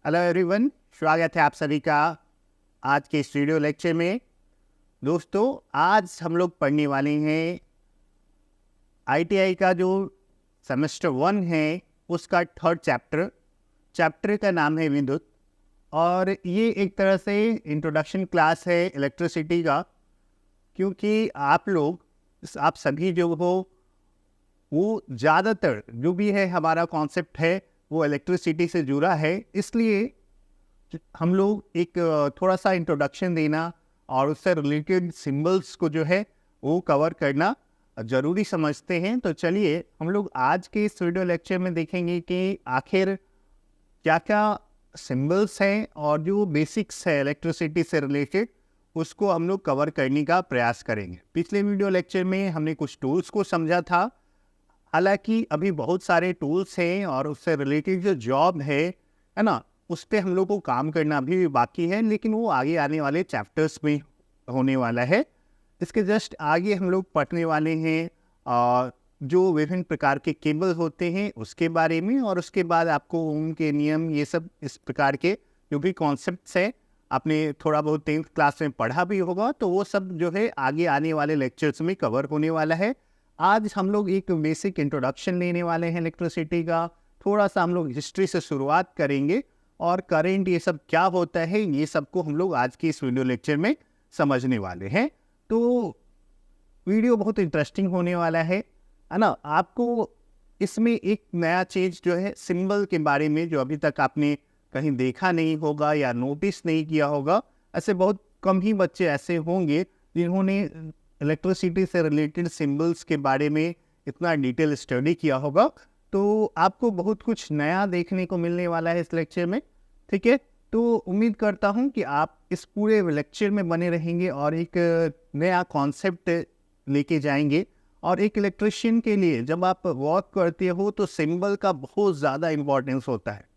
Hello everyone, स्वागत है आप सभी का आज के इस वीडियो लेक्चर में। दोस्तों, आज हम लोग पढ़ने वाले हैं आईटीआई का जो सेमेस्टर 1 है उसका थर्ड चैप्टर का नाम है विद्युत। और ये एक तरह से इंट्रोडक्शन क्लास है इलेक्ट्रिसिटी का, क्योंकि आप सभी जो हो वो ज़्यादातर जो भी है हमारा कॉन्सेप्ट है वो इलेक्ट्रिसिटी से जुड़ा है। इसलिए हम लोग एक थोड़ा सा इंट्रोडक्शन देना और उससे रिलेटेड सिंबल्स को जो है वो कवर करना ज़रूरी समझते हैं। तो चलिए हम लोग आज के इस वीडियो लेक्चर में देखेंगे कि आखिर क्या क्या सिंबल्स हैं और जो बेसिक्स है इलेक्ट्रिसिटी से रिलेटेड उसको हम लोग कवर करने का प्रयास करेंगे। पिछले वीडियो लेक्चर में हमने कुछ टूल्स को समझा था, हालांकि अभी बहुत सारे टूल्स हैं और उससे रिलेटेड जो जॉब है ना, उस पर हम लोग को काम करना अभी भी बाकी है, लेकिन वो आगे आने वाले चैप्टर्स में होने वाला है। इसके जस्ट आगे हम लोग पढ़ने वाले हैं जो विभिन्न प्रकार के केबल होते हैं उसके बारे में, और उसके बाद आपको ओम के नियम ये सब इस प्रकार के जो भी कॉन्सेप्ट्स हैं आपने थोड़ा बहुत 10th क्लास में पढ़ा भी होगा, तो वो सब जो है आगे आने वाले लेक्चर्स में कवर होने वाला है। आज हम लोग एक बेसिक इंट्रोडक्शन लेने वाले हैं इलेक्ट्रिसिटी का, थोड़ा सा हम लोग हिस्ट्री से शुरुआत करेंगे और करंट ये सब क्या होता है ये सबको हम लोग आज की इस वीडियो लेक्चर में समझने वाले हैं। तो वीडियो बहुत इंटरेस्टिंग होने वाला है ना। आपको इसमें एक नया चीज़ जो है सिंबल के बारे में जो अभी तक आपने कहीं देखा नहीं होगा या नोटिस नहीं किया होगा, ऐसे बहुत कम ही बच्चे ऐसे होंगे जिन्होंने इलेक्ट्रिसिटी से रिलेटेड सिंबल्स के बारे में इतना डिटेल स्टडी किया होगा। तो आपको बहुत कुछ नया देखने को मिलने वाला है इस लेक्चर में, ठीक है। तो उम्मीद करता हूँ कि आप इस पूरे लेक्चर में बने रहेंगे और एक नया कॉन्सेप्ट लेके जाएंगे। और एक इलेक्ट्रिशियन के लिए जब आप वर्क करते हो तो सिंबल का बहुत ज़्यादा इम्पोर्टेंस होता है,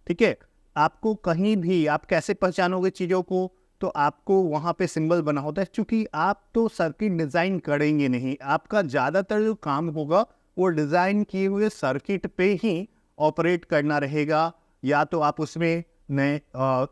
ठीक है। आपको कहीं भी आप कैसे पहचानोगे चीज़ों को, तो आपको वहाँ पे सिंबल बना होता है। क्योंकि आप तो सर्किट डिज़ाइन करेंगे नहीं, आपका ज़्यादातर जो काम होगा वो डिज़ाइन किए हुए सर्किट पे ही ऑपरेट करना रहेगा। या तो आप उसमें नए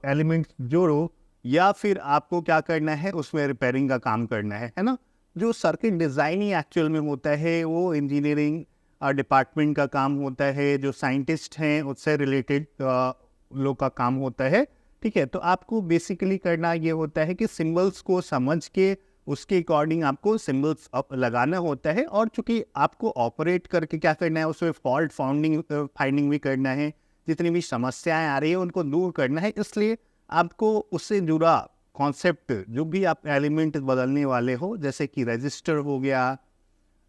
एलिमेंट जोड़ो या फिर आपको क्या करना है उसमें रिपेयरिंग का काम करना है ना। जो सर्किट डिज़ाइन ही एक्चुअल में होता है वो इंजीनियरिंग डिपार्टमेंट का काम होता है, जो साइंटिस्ट हैं उससे रिलेटेड लोग का काम होता है, ठीक है। तो आपको बेसिकली करना ये होता है कि सिंबल्स को समझ के उसके अकॉर्डिंग आपको सिंबल्स लगाना होता है। और चूंकि आपको ऑपरेट करके क्या करना है उसमें फॉल्ट फाइंडिंग भी करना है, जितनी भी समस्याएं आ रही है उनको दूर करना है। इसलिए आपको उससे जुड़ा कॉन्सेप्ट जो भी आप एलिमेंट बदलने वाले हो, जैसे कि रेजिस्टर हो गया,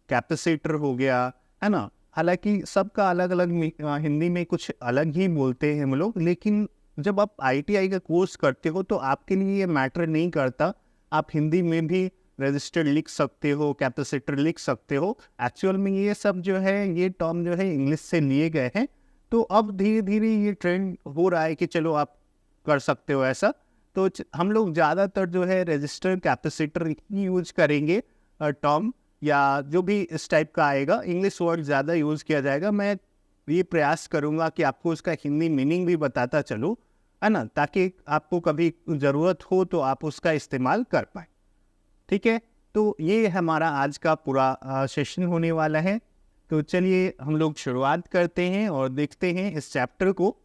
कैपेसिटर हो गया, है ना। हालांकि सबका अलग अलग हिंदी में कुछ अलग ही बोलते हैं हम लोग, लेकिन जब आप आईटीआई का कोर्स करते हो तो आपके लिए ये मैटर नहीं करता। आप हिंदी में भी रजिस्टर लिख सकते हो, कैपेसिटर लिख सकते हो। एक्चुअल में ये सब जो है ये टर्म जो है इंग्लिश से लिए गए हैं। तो अब धीरे धीरे ये ट्रेंड हो रहा है कि चलो आप कर सकते हो ऐसा। तो हम लोग ज़्यादातर जो है रजिस्टर कैपेसिटर ही यूज करेंगे टर्म, या जो भी इस टाइप का आएगा इंग्लिश वर्ड ज़्यादा यूज़ किया जाएगा। मैं ये प्रयास करूँगा कि आपको उसका हिंदी मीनिंग भी बताता चलूँ, है ना, ताकि आपको कभी ज़रूरत हो तो आप उसका इस्तेमाल कर पाए, ठीक है। तो ये हमारा आज का पूरा सेशन होने वाला है। तो चलिए हम लोग शुरुआत करते हैं और देखते हैं इस चैप्टर को।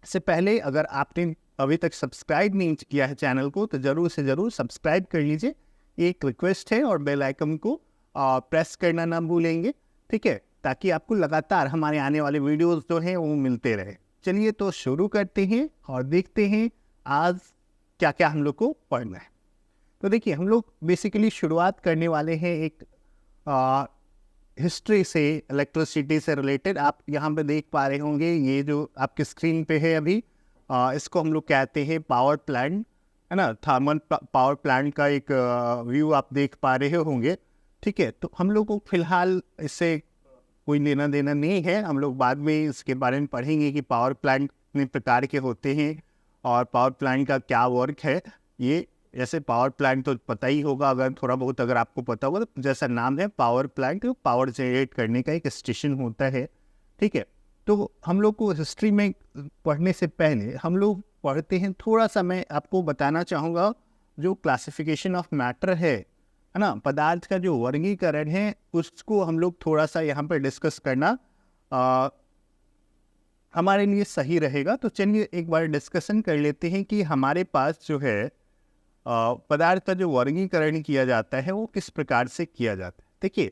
इससे पहले अगर आपने अभी तक सब्सक्राइब नहीं किया है चैनल को तो ज़रूर से ज़रूर सब्सक्राइब कर लीजिए, एक रिक्वेस्ट है। और बेल आइकन को प्रेस करना ना भूलेंगे, ठीक है, ताकि आपको लगातार हमारे आने वाले वीडियोस जो हैं वो मिलते रहे। चलिए तो शुरू करते हैं और देखते हैं आज क्या क्या हम लोग को पढ़ना है। तो देखिए हम लोग बेसिकली शुरुआत करने वाले हैं एक हिस्ट्री से, इलेक्ट्रिसिटी से रिलेटेड। आप यहाँ पे देख पा रहे होंगे ये जो आपकी स्क्रीन पे है अभी, इसको हम लोग कहते हैं पावर प्लांट, है ना। थर्मल पावर प्लांट का एक व्यू आप देख पा रहे होंगे, ठीक है। तो हम लोग को फिलहाल इससे कोई लेना देना नहीं है, हम लोग बाद में इसके बारे में पढ़ेंगे कि पावर प्लांट कितने प्रकार के होते हैं और पावर प्लांट का क्या वर्क है। ये जैसे पावर प्लांट तो पता ही होगा, अगर थोड़ा बहुत अगर आपको पता होगा, तो जैसा नाम है पावर प्लांट, तो पावर जनरेट करने का एक स्टेशन होता है, ठीक है। तो हम लोग को हिस्ट्री में पढ़ने से पहले हम लोग पढ़ते हैं, थोड़ा सा मैं आपको बताना चाहूँगा जो क्लासिफिकेशन ऑफ मैटर है ना, पदार्थ का जो वर्गीकरण है, उसको हम लोग थोड़ा सा यहाँ पर डिस्कस करना हमारे लिए सही रहेगा। तो चलिए एक बार डिस्कशन कर लेते हैं कि हमारे पास जो है पदार्थ का जो वर्गीकरण किया जाता है वो किस प्रकार से किया जाता है। देखिए,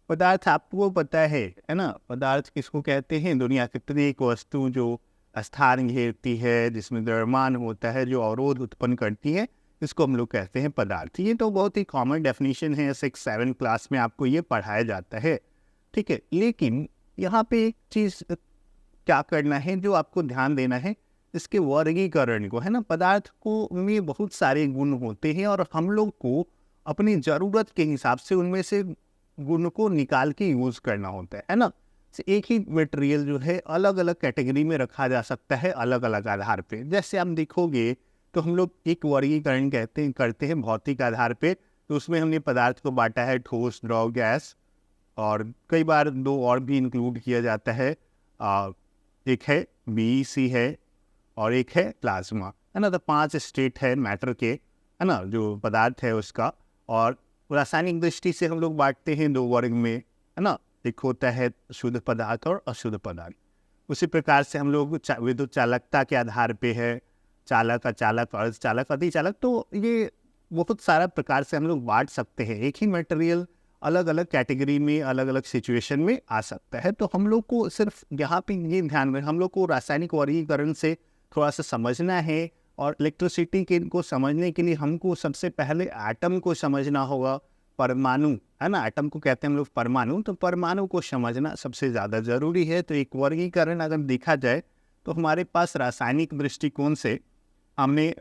पदार्थ आपको पता है ना, पदार्थ किसको कहते हैं? दुनिया की प्रत्येक वस्तु जो स्थान घेरती है, जिसमें द्रव्यमान होता है, जो अवरोध उत्पन्न करती है, इसको हम लोग कहते हैं पदार्थ। ये तो बहुत ही कॉमन डेफिनेशन है, 6-7 क्लास में आपको ये पढ़ाया जाता है, ठीक है। लेकिन यहाँ पे एक चीज़ क्या करना है, जो आपको ध्यान देना है, इसके वर्गीकरण को, है ना। पदार्थ को में बहुत सारे गुण होते हैं और हम लोग को अपनी ज़रूरत के हिसाब से उनमें से गुण को निकाल के यूज़ करना होता है ना। एक ही मटेरियल जो है अलग अलग कैटेगरी में रखा जा सकता है, अलग अलग आधार पे। जैसे आप देखोगे तो हम लोग एक वर्गीकरण करते हैं भौतिक आधार पे, तो उसमें हमने पदार्थ को बांटा है ठोस, द्रव, गैस, और कई बार 2 और भी इंक्लूड किया जाता है। एक है BEC है और एक है प्लाज्मा, है ना। तो 5 स्टेट है मैटर के, है ना, जो पदार्थ है उसका। और रासायनिक दृष्टि से हम लोग बांटते हैं 2 वर्ग में, है ना। एक होता है शुद्ध पदार्थ और अशुद्ध पदार्थ। उसी प्रकार से हम लोग विद्युत चालकता के आधार पे है, चालक, अचालक, अर्धचालक, अतिचालक। तो ये बहुत सारा प्रकार से हम लोग बांट सकते हैं। एक ही मटेरियल अलग अलग कैटेगरी में, अलग अलग सिचुएशन में आ सकता है। तो हम लोग को सिर्फ यहाँ पे ये ध्यान में, हम लोग को रासायनिक वर्गीकरण से थोड़ा सा समझना है। और इलेक्ट्रिसिटी के को समझने के लिए हमको सबसे पहले एटम को समझना होगा, परमाणु, है ना। एटम को कहते हैं हम लोग परमाणु, तो परमाणु को समझना सबसे ज़्यादा ज़रूरी है। तो एक वर्गीकरण अगर देखा जाए तो हमारे पास रासायनिक दृष्टिकोण से हमने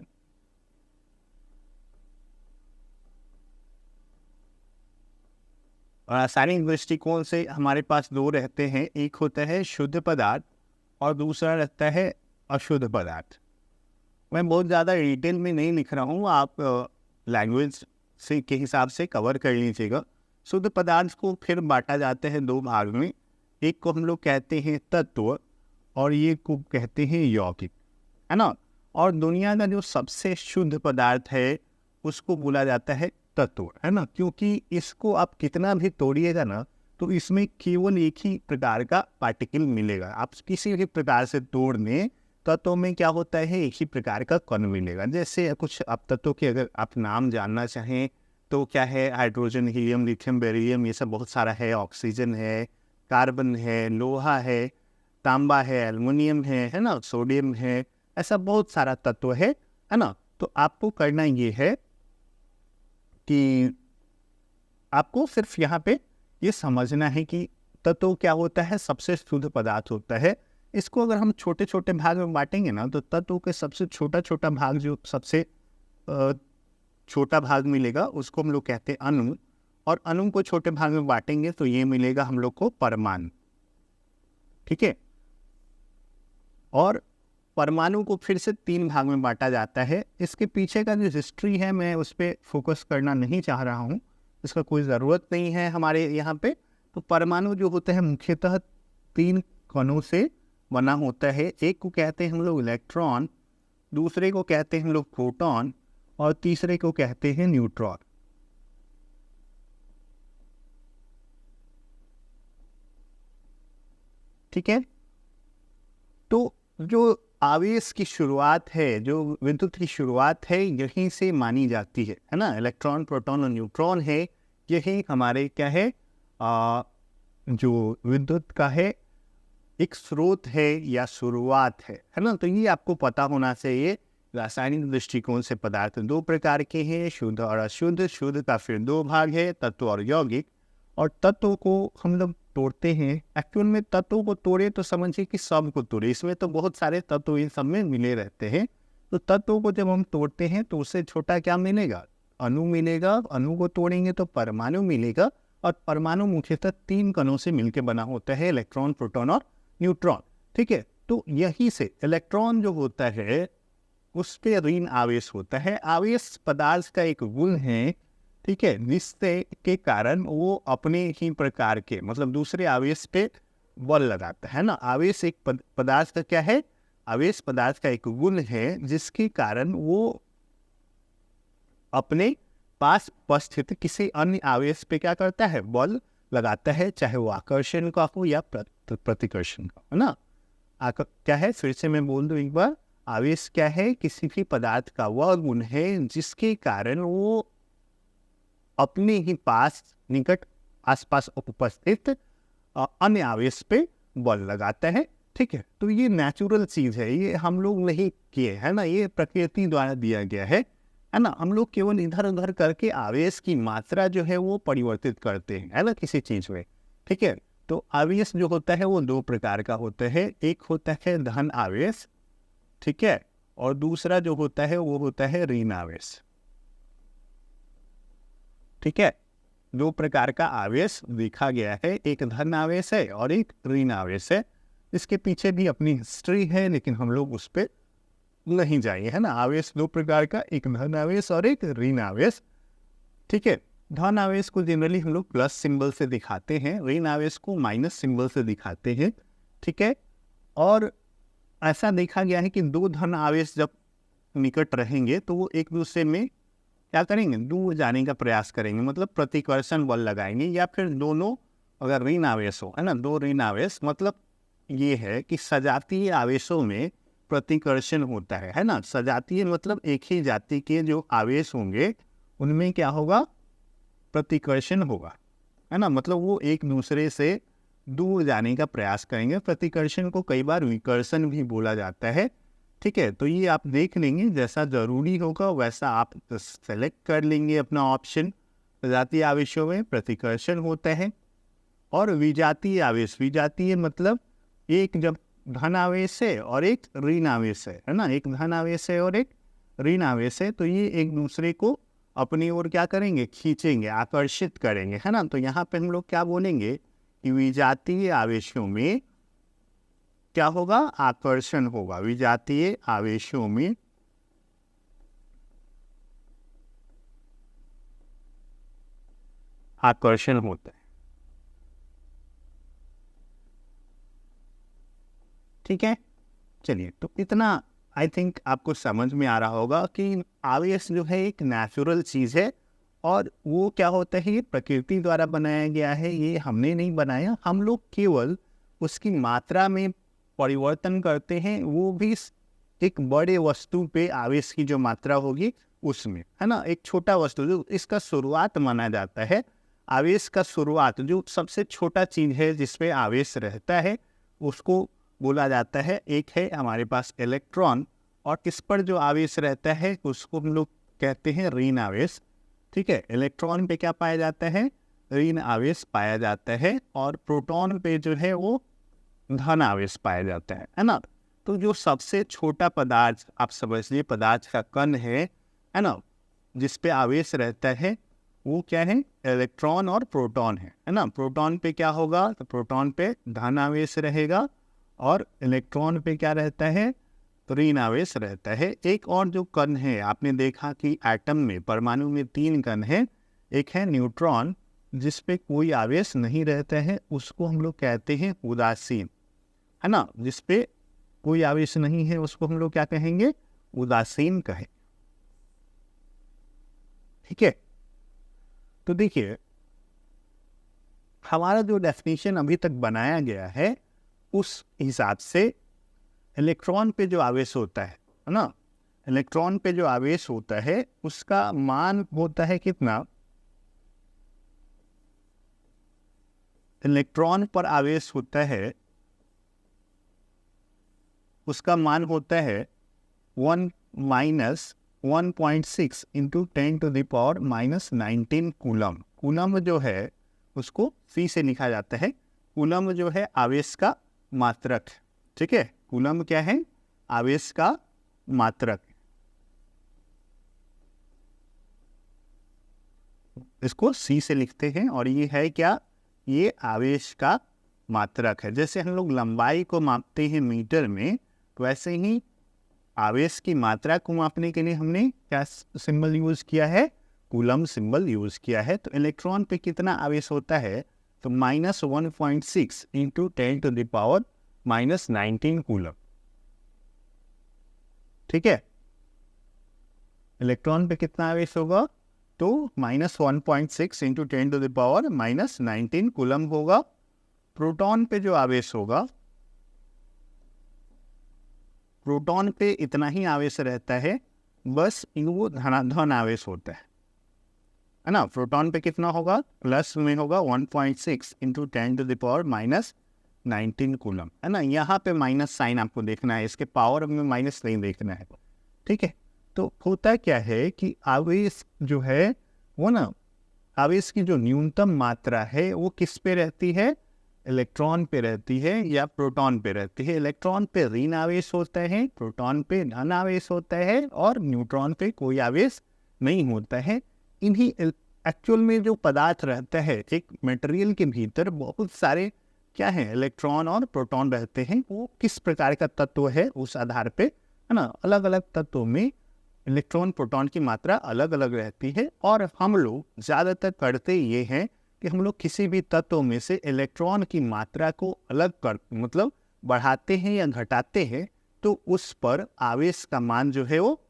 रासायनिक दृष्टिकोण से हमारे पास 2 रहते हैं। एक होता है शुद्ध पदार्थ और दूसरा रहता है अशुद्ध पदार्थ। मैं बहुत ज़्यादा डिटेल में नहीं लिख रहा हूँ, आप लैंग्वेज से के हिसाब से कवर कर लीजिएगा। शुद्ध पदार्थ को फिर बांटा जाता है 2 भाग में। एक को हम लोग कहते हैं तत्व और ये को कहते हैं यौगिक, है ना। और दुनिया का जो सबसे शुद्ध पदार्थ है उसको बोला जाता है तत्व, है ना। क्योंकि इसको आप कितना भी तोड़िएगा ना, तो इसमें केवल एक ही प्रकार का पार्टिकल मिलेगा। आप किसी भी प्रकार से तोड़ दें, तत्व में क्या होता है, एक ही प्रकार का कण मिलेगा। जैसे कुछ आप तत्वों के अगर आप नाम जानना चाहें तो क्या है, हाइड्रोजन, हीलियम, लिथियम, बेरिलियम, ये सब बहुत सारा है। ऑक्सीजन है, कार्बन है, लोहा है, तांबा है, एल्युमिनियम है ना, सोडियम है। ऐसा बहुत सारा तत्व है ना। तो आपको करना ये है कि आपको सिर्फ यहाँ पे ये समझना है कि तत्व क्या होता है, सबसे शुद्ध पदार्थ होता है। इसको अगर हम छोटे छोटे भाग में बांटेंगे ना, तो तत्व के सबसे छोटा छोटा भाग, जो सबसे छोटा भाग मिलेगा, उसको हम लोग कहते हैं अणु। और अणु को छोटे भाग में बांटेंगे तो ये मिलेगा हम लोग को परमाणु, ठीक है। और परमाणु को फिर से 3 भाग में बांटा जाता है। इसके पीछे का जो हिस्ट्री है मैं उस पर फोकस करना नहीं चाह रहा हूँ, इसका कोई ज़रूरत नहीं है हमारे यहाँ पे। तो परमाणु जो होता है मुख्यतः 3 कणों से बना होता है। एक को कहते हैं हम लोग इलेक्ट्रॉन, दूसरे को कहते हैं हम लोग प्रोटॉन, और तीसरे को कहते हैं न्यूट्रॉन, ठीक है। तो जो आवेश की शुरुआत है, जो विद्युत की शुरुआत है, यहीं से मानी जाती है ना। इलेक्ट्रॉन, प्रोटॉन और न्यूट्रॉन है, यही हमारे क्या है, जो विद्युत का है एक स्रोत है या शुरुआत है ना। तो ये आपको पता होना चाहिए। रासायनिक दृष्टिकोण से पदार्थ 2 प्रकार के हैं, शुद्ध और अशुद्ध। शुद्ध का फिर 2 भाग है, तत्व और यौगिक। और तत्व को हम लोग तोड़ते हैं। एक्चुअल में तत्वों को तोड़े तो समझिए कि सब को तोड़े, इसमें तो बहुत सारे तत्व इन सब में मिले रहते हैं। तो तत्वों को जब हम तोड़ते हैं तो उससे छोटा क्या मिलेगा, अणु मिलेगा। अणु को तोड़ेंगे तो परमाणु मिलेगा। और परमाणु मुख्यतः 3 कणों से मिलकर बना होता है, इलेक्ट्रॉन, प्रोटॉन और न्यूट्रॉन, ठीक है। तो यही से इलेक्ट्रॉन जो होता है उस पे ऋण आवेश होता है। आवेश पदार्थ का एक गुण है, ठीक है, जिससे के कारण वो अपने ही प्रकार के, मतलब दूसरे आवेश पे बल लगाता है ना। आवेश एक पदार्थ का क्या है, आवेश पदार्थ का एक गुण है जिसके कारण वो अपने पास उपस्थित किसी अन्य आवेश पे क्या करता है, बल लगाता है, चाहे वो आकर्षण का हो या प्रतिकर्षण का, है ना। क्या है, फिर से मैं बोल दूं एक बार, आवेश क्या है, किसी भी पदार्थ का वह गुण है जिसके कारण वो अपने ही पास निकट आसपास उपस्थित अन्य आवेश पे बल लगाता है। ठीक है, तो ये नेचुरल चीज है, ये हम लोग नहीं किए, है ना, ये प्रकृति द्वारा दिया गया है ना। हम लोग केवल इधर उधर करके आवेश की मात्रा जो है वो परिवर्तित करते हैं, है ना, किसी चीज में। ठीक है, तो आवेश जो होता है वो दो प्रकार का होता है, एक होता है धन आवेश, ठीक है, और दूसरा जो होता है वो होता है ऋण आवेश। ठीक है, दो प्रकार का आवेश देखा गया है, एक धन आवेश है और एक ऋण आवेश है। इसके पीछे भी अपनी हिस्ट्री है, लेकिन हम लोग उस पर नहीं जाएंगे, है ना। आवेश दो प्रकार का, एक धन आवेश और एक ऋण आवेश। ठीक है, धन आवेश को जनरली हम लोग प्लस सिंबल से दिखाते हैं, ऋण आवेश को माइनस सिंबल से दिखाते हैं। ठीक है, और ऐसा देखा गया है कि दो धन आवेश जब निकट रहेंगे तो वो एक दूसरे में क्या करेंगे, दूर जाने का प्रयास करेंगे, मतलब प्रतिकर्षण बल लगाएंगे। या फिर दोनों अगर ऋण आवेश हो, है ना, दो ऋण आवेश, मतलब ये है कि सजातीय आवेशों में प्रतिकर्षण होता है ना। सजातीय मतलब एक ही जाति के जो आवेश होंगे उनमें क्या होगा, प्रतिकर्षण होगा, है ना, मतलब वो एक दूसरे से दूर जाने का प्रयास करेंगे। प्रतिकर्षण को कई बार विकर्षण भी बोला जाता है। ठीक है, तो ये आप देख लेंगे, जैसा जरूरी होगा वैसा आप सेलेक्ट कर लेंगे अपना ऑप्शन। सजातीय आवेशों में प्रतिकर्षण होता है। और विजातीय आवेश, विजातीय मतलब एक जब धन आवेश है और एक ऋण आवेश है ना, एक धन आवेश है और एक ऋण आवेश है, तो ये एक दूसरे को अपनी ओर क्या करेंगे, खींचेंगे, आकर्षित करेंगे, है ना। तो यहाँ पे हम लोग क्या बोलेंगे कि विजातीय आवेशों में क्या होगा, आकर्षण होगा। विजातीय आवेशों में आकर्षण होता है। ठीक है, चलिए, तो इतना आई थिंक आपको समझ में आ रहा होगा कि आवेश जो है एक नेचुरल चीज़ है और वो क्या होता है, ये प्रकृति द्वारा बनाया गया है, ये हमने नहीं बनाया, हम लोग केवल उसकी मात्रा में परिवर्तन करते हैं, वो भी एक बड़े वस्तु पे आवेश की जो मात्रा होगी उसमें, है ना। एक छोटा वस्तु जो इसका शुरुआत माना जाता है, आवेश का शुरुआत जो सबसे छोटा चीज है जिसपे आवेश रहता है उसको बोला जाता है, एक है हमारे पास इलेक्ट्रॉन, और इस पर जो आवेश रहता है उसको हम लोग कहते हैं ऋण आवेश। ठीक है, इलेक्ट्रॉन पे क्या पाया जाता है, ऋण आवेश पाया जाता है, और प्रोटॉन पे जो है वो धन आवेश पाया जाता है ना। तो जो सबसे छोटा पदार्थ आप समझिए, पदार्थ का कण है ना, जिस पे आवेश रहता है वो क्या है, इलेक्ट्रॉन और प्रोटॉन है ना। प्रोटॉन पे क्या होगा, तो प्रोटॉन पे धन आवेश रहेगा और इलेक्ट्रॉन पे क्या रहता है, तो ऋण आवेश रहता है। एक और जो कण है, आपने देखा कि एटम में, परमाणु में 3 कण है, एक है न्यूट्रॉन जिस पे कोई आवेश नहीं रहता है, उसको हम लोग कहते हैं उदासीन, है ना। जिस पे कोई आवेश नहीं है उसको हम लोग क्या कहेंगे, उदासीन कहें। ठीक है, तो देखिए हमारा जो डेफिनेशन अभी तक बनाया गया है उस हिसाब से इलेक्ट्रॉन पे जो आवेश होता है ना, इलेक्ट्रॉन पे जो आवेश होता है उसका मान होता है कितना, इलेक्ट्रॉन पर आवेश होता है, उसका मान होता है 1 माइनस 1.6 इंटू 10⁻⁻19 कूलम। कूलम जो है उसको C से लिखा जाता है। कूलम जो है आवेश का मात्रक, ठीक है, कूलम क्या है, आवेश का मात्रक, इसको C से लिखते हैं। और ये है क्या, ये आवेश का मात्रक है। जैसे हम लोग लंबाई को मापते हैं मीटर में, तो वैसे ही आवेश की मात्रा को मापने के लिए हमने क्या सिंबल यूज किया है, कूलम सिंबल यूज किया है। तो इलेक्ट्रॉन पे कितना आवेश होता है, तो -1.6 इंटू 10⁻⁻19 कूलम। ठीक है, इलेक्ट्रॉन पे कितना आवेश होगा, तो -1.6 इंटू 10⁻⁻19 कूलम होगा। प्रोटॉन पे जो आवेश होगा, प्रोटॉन पे इतना ही आवेश रहता है, बस वो धन आवेश होता है ना। प्रोटॉन पे कितना होगा, प्लस में होगा 1.6 इंटू 10⁻⁻19 कूलम, है ना। यहाँ पे माइनस साइन आपको देखना है, इसके पावर में माइनस नहीं देखना है। ठीक है, तो होता क्या है कि आवेश जो है वो ना, आवेश की जो न्यूनतम मात्रा है वो किस पे रहती है, इलेक्ट्रॉन पे रहती है या प्रोटॉन पे रहती है। इलेक्ट्रॉन पे ऋण आवेश होता है, प्रोटॉन पे धन आवेश होता है, और न्यूट्रॉन पे कोई आवेश नहीं होता है। इन्हीं एक्चुअल में जो पदार्थ रहता है, एक मटेरियल के भीतर बहुत सारे क्या है, इलेक्ट्रॉन और प्रोटॉन रहते हैं। वो किस प्रकार का तत्व है उस आधार पे, है ना। अलग अलग तत्वों में इलेक्ट्रॉन प्रोटॉन की मात्रा अलग अलग रहती है, और हम लोग ज़्यादातर करते ये हैं कि हम लोग किसी भी तत्व में से इलेक्ट्रॉन की मात्रा को अलग कर, मतलब बढ़ाते हैं या घटाते हैं, तो उस पर आवेश का मान जो है वो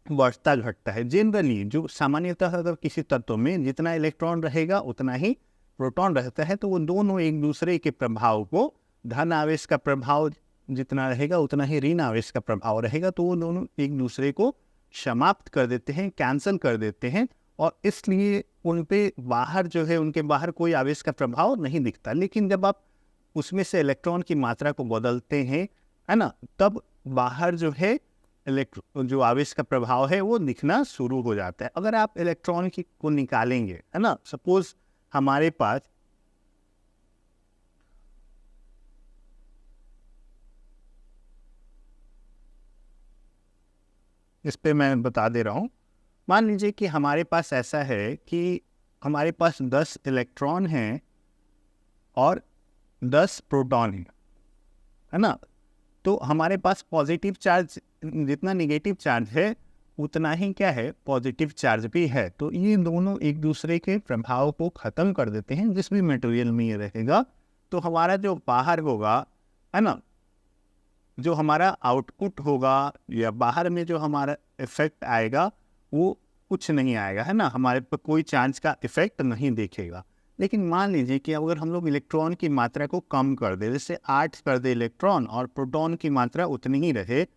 बढ़ता घटता है। जनरली जो सामान्यतः अगर किसी तत्व में जितना इलेक्ट्रॉन रहेगा उतना ही प्रोटॉन रहता है, तो वो दोनों एक दूसरे के प्रभाव को, धन आवेश का प्रभाव जितना रहेगा उतना ही ऋण आवेश का प्रभाव रहेगा, तो वो दोनों एक दूसरे को समाप्त कर देते हैं, कैंसल कर देते हैं, और इसलिए उन पे बाहर जो है, उनके बाहर कोई आवेश का प्रभाव नहीं दिखता। लेकिन जब आप उसमें से इलेक्ट्रॉन की मात्रा को बदलते हैं, है ना, तब बाहर जो है जो आवेश का प्रभाव है वो दिखना शुरू हो जाता है। अगर आप इलेक्ट्रॉन को निकालेंगे, है ना, सपोज हमारे पास इस पे मैं बता दे रहा हूँ, मान लीजिए कि हमारे पास ऐसा है कि हमारे पास 10 इलेक्ट्रॉन हैं और 10 प्रोटॉन हैं, है ना। तो हमारे पास पॉजिटिव चार्ज, जितना नेगेटिव चार्ज है उतना ही क्या है, पॉजिटिव चार्ज भी है। तो ये दोनों एक दूसरे के प्रभाव को ख़त्म कर देते हैं। जिस भी मटेरियल में ये रहेगा, तो हमारा जो बाहर होगा, है ना, जो हमारा आउटपुट होगा या बाहर में जो हमारा इफेक्ट आएगा वो कुछ नहीं आएगा, है ना, हमारे पर कोई चार्ज का इफेक्ट नहीं दिखेगा। लेकिन मान लीजिए कि अगर हम लोग इलेक्ट्रॉन की मात्रा को कम कर दे, जैसे 8 कर दे इलेक्ट्रॉन और प्रोटॉन की मात्रा उतनी ही रहे,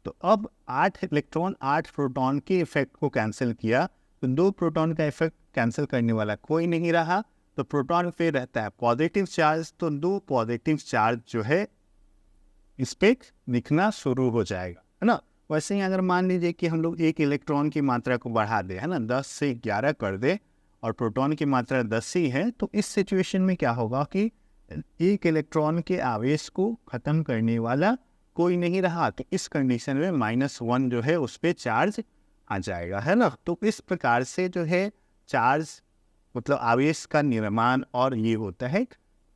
तो अब 8 इलेक्ट्रॉन 8 प्रोटॉन के इफेक्ट को कैंसिल किया, तो 2 प्रोटॉन का इफेक्ट कैंसिल करने वाला कोई नहीं रहा, तो प्रोटॉन पे रहता है पॉजिटिव चार्ज, तो 2 पॉजिटिव चार्ज जो है इस पे दिखना शुरू हो जाएगा, है ना। वैसे ही अगर मान लीजिए कि हम लोग एक इलेक्ट्रॉन की मात्रा को बढ़ा दें, है ना, 10 से 11 कर दे, और प्रोटॉन की मात्रा 10 ही है, तो इस सिचुएशन में क्या होगा कि एक इलेक्ट्रॉन के आवेश को ख़त्म करने वाला कोई नहीं रहा, तो इस कंडीशन में -1 जो है उस पर चार्ज आ जाएगा, है ना। तो इस प्रकार से जो है चार्ज, मतलब आवेश का निर्माण और ये होता है।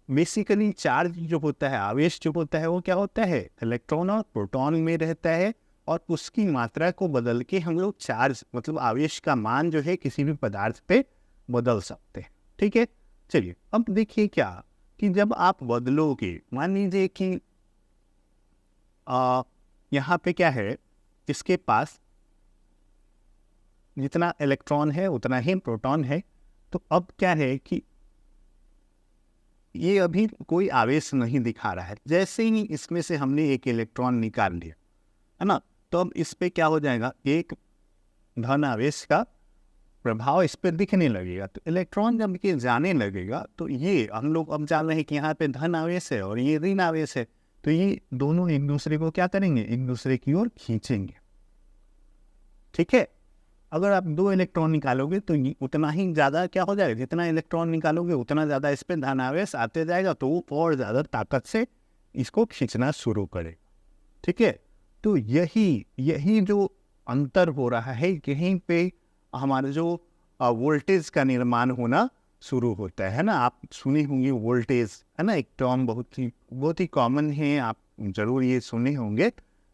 बेसिकली चार्ज जो होता है, आवेश जो होता है, वो क्या होता है, इलेक्ट्रॉन और प्रोटॉन में रहता है, और उसकी मात्रा को बदल के हम लोग चार्ज, मतलब आवेश का मान जो है किसी भी पदार्थ पे बदल सकते हैं। ठीक है, चलिए अब देखिए क्या कि जब आप बदलोगे, मान लीजिए कि यहाँ पे क्या है, इसके पास जितना इलेक्ट्रॉन है उतना ही प्रोटॉन है, तो अब क्या है कि ये अभी कोई आवेश नहीं दिखा रहा है। जैसे ही इसमें से हमने एक इलेक्ट्रॉन निकाल लिया, है ना, तो अब इस पे क्या हो जाएगा, एक धन आवेश का प्रभाव इस पर दिखने लगेगा। तो इलेक्ट्रॉन जब ये जाने लगेगा, तो ये हम लोग अब जान रहे हैं कि यहाँ पे धन आवेश है और ये ऋण आवेश है, तो ये दोनों एक दूसरे को क्या करेंगे, एक दूसरे की ओर खींचेंगे। ठीक है, अगर आप 2 इलेक्ट्रॉन निकालोगे तो उतना ही ज़्यादा क्या हो जाएगा, जितना इलेक्ट्रॉन निकालोगे उतना ज़्यादा इस पर धन आवेश आते जाएगा, तो वो और ज़्यादा ताकत से इसको खींचना शुरू करेगा। ठीक है, तो यही जो अंतर हो रहा है, यहीं पे हमारा जो वोल्टेज का निर्माण होना शुरू होता है ना। आप सुने होंगे वोल्टेज, है ना, एक टर्म बहुत ही कॉमन है, आप जरूर ये सुने होंगे।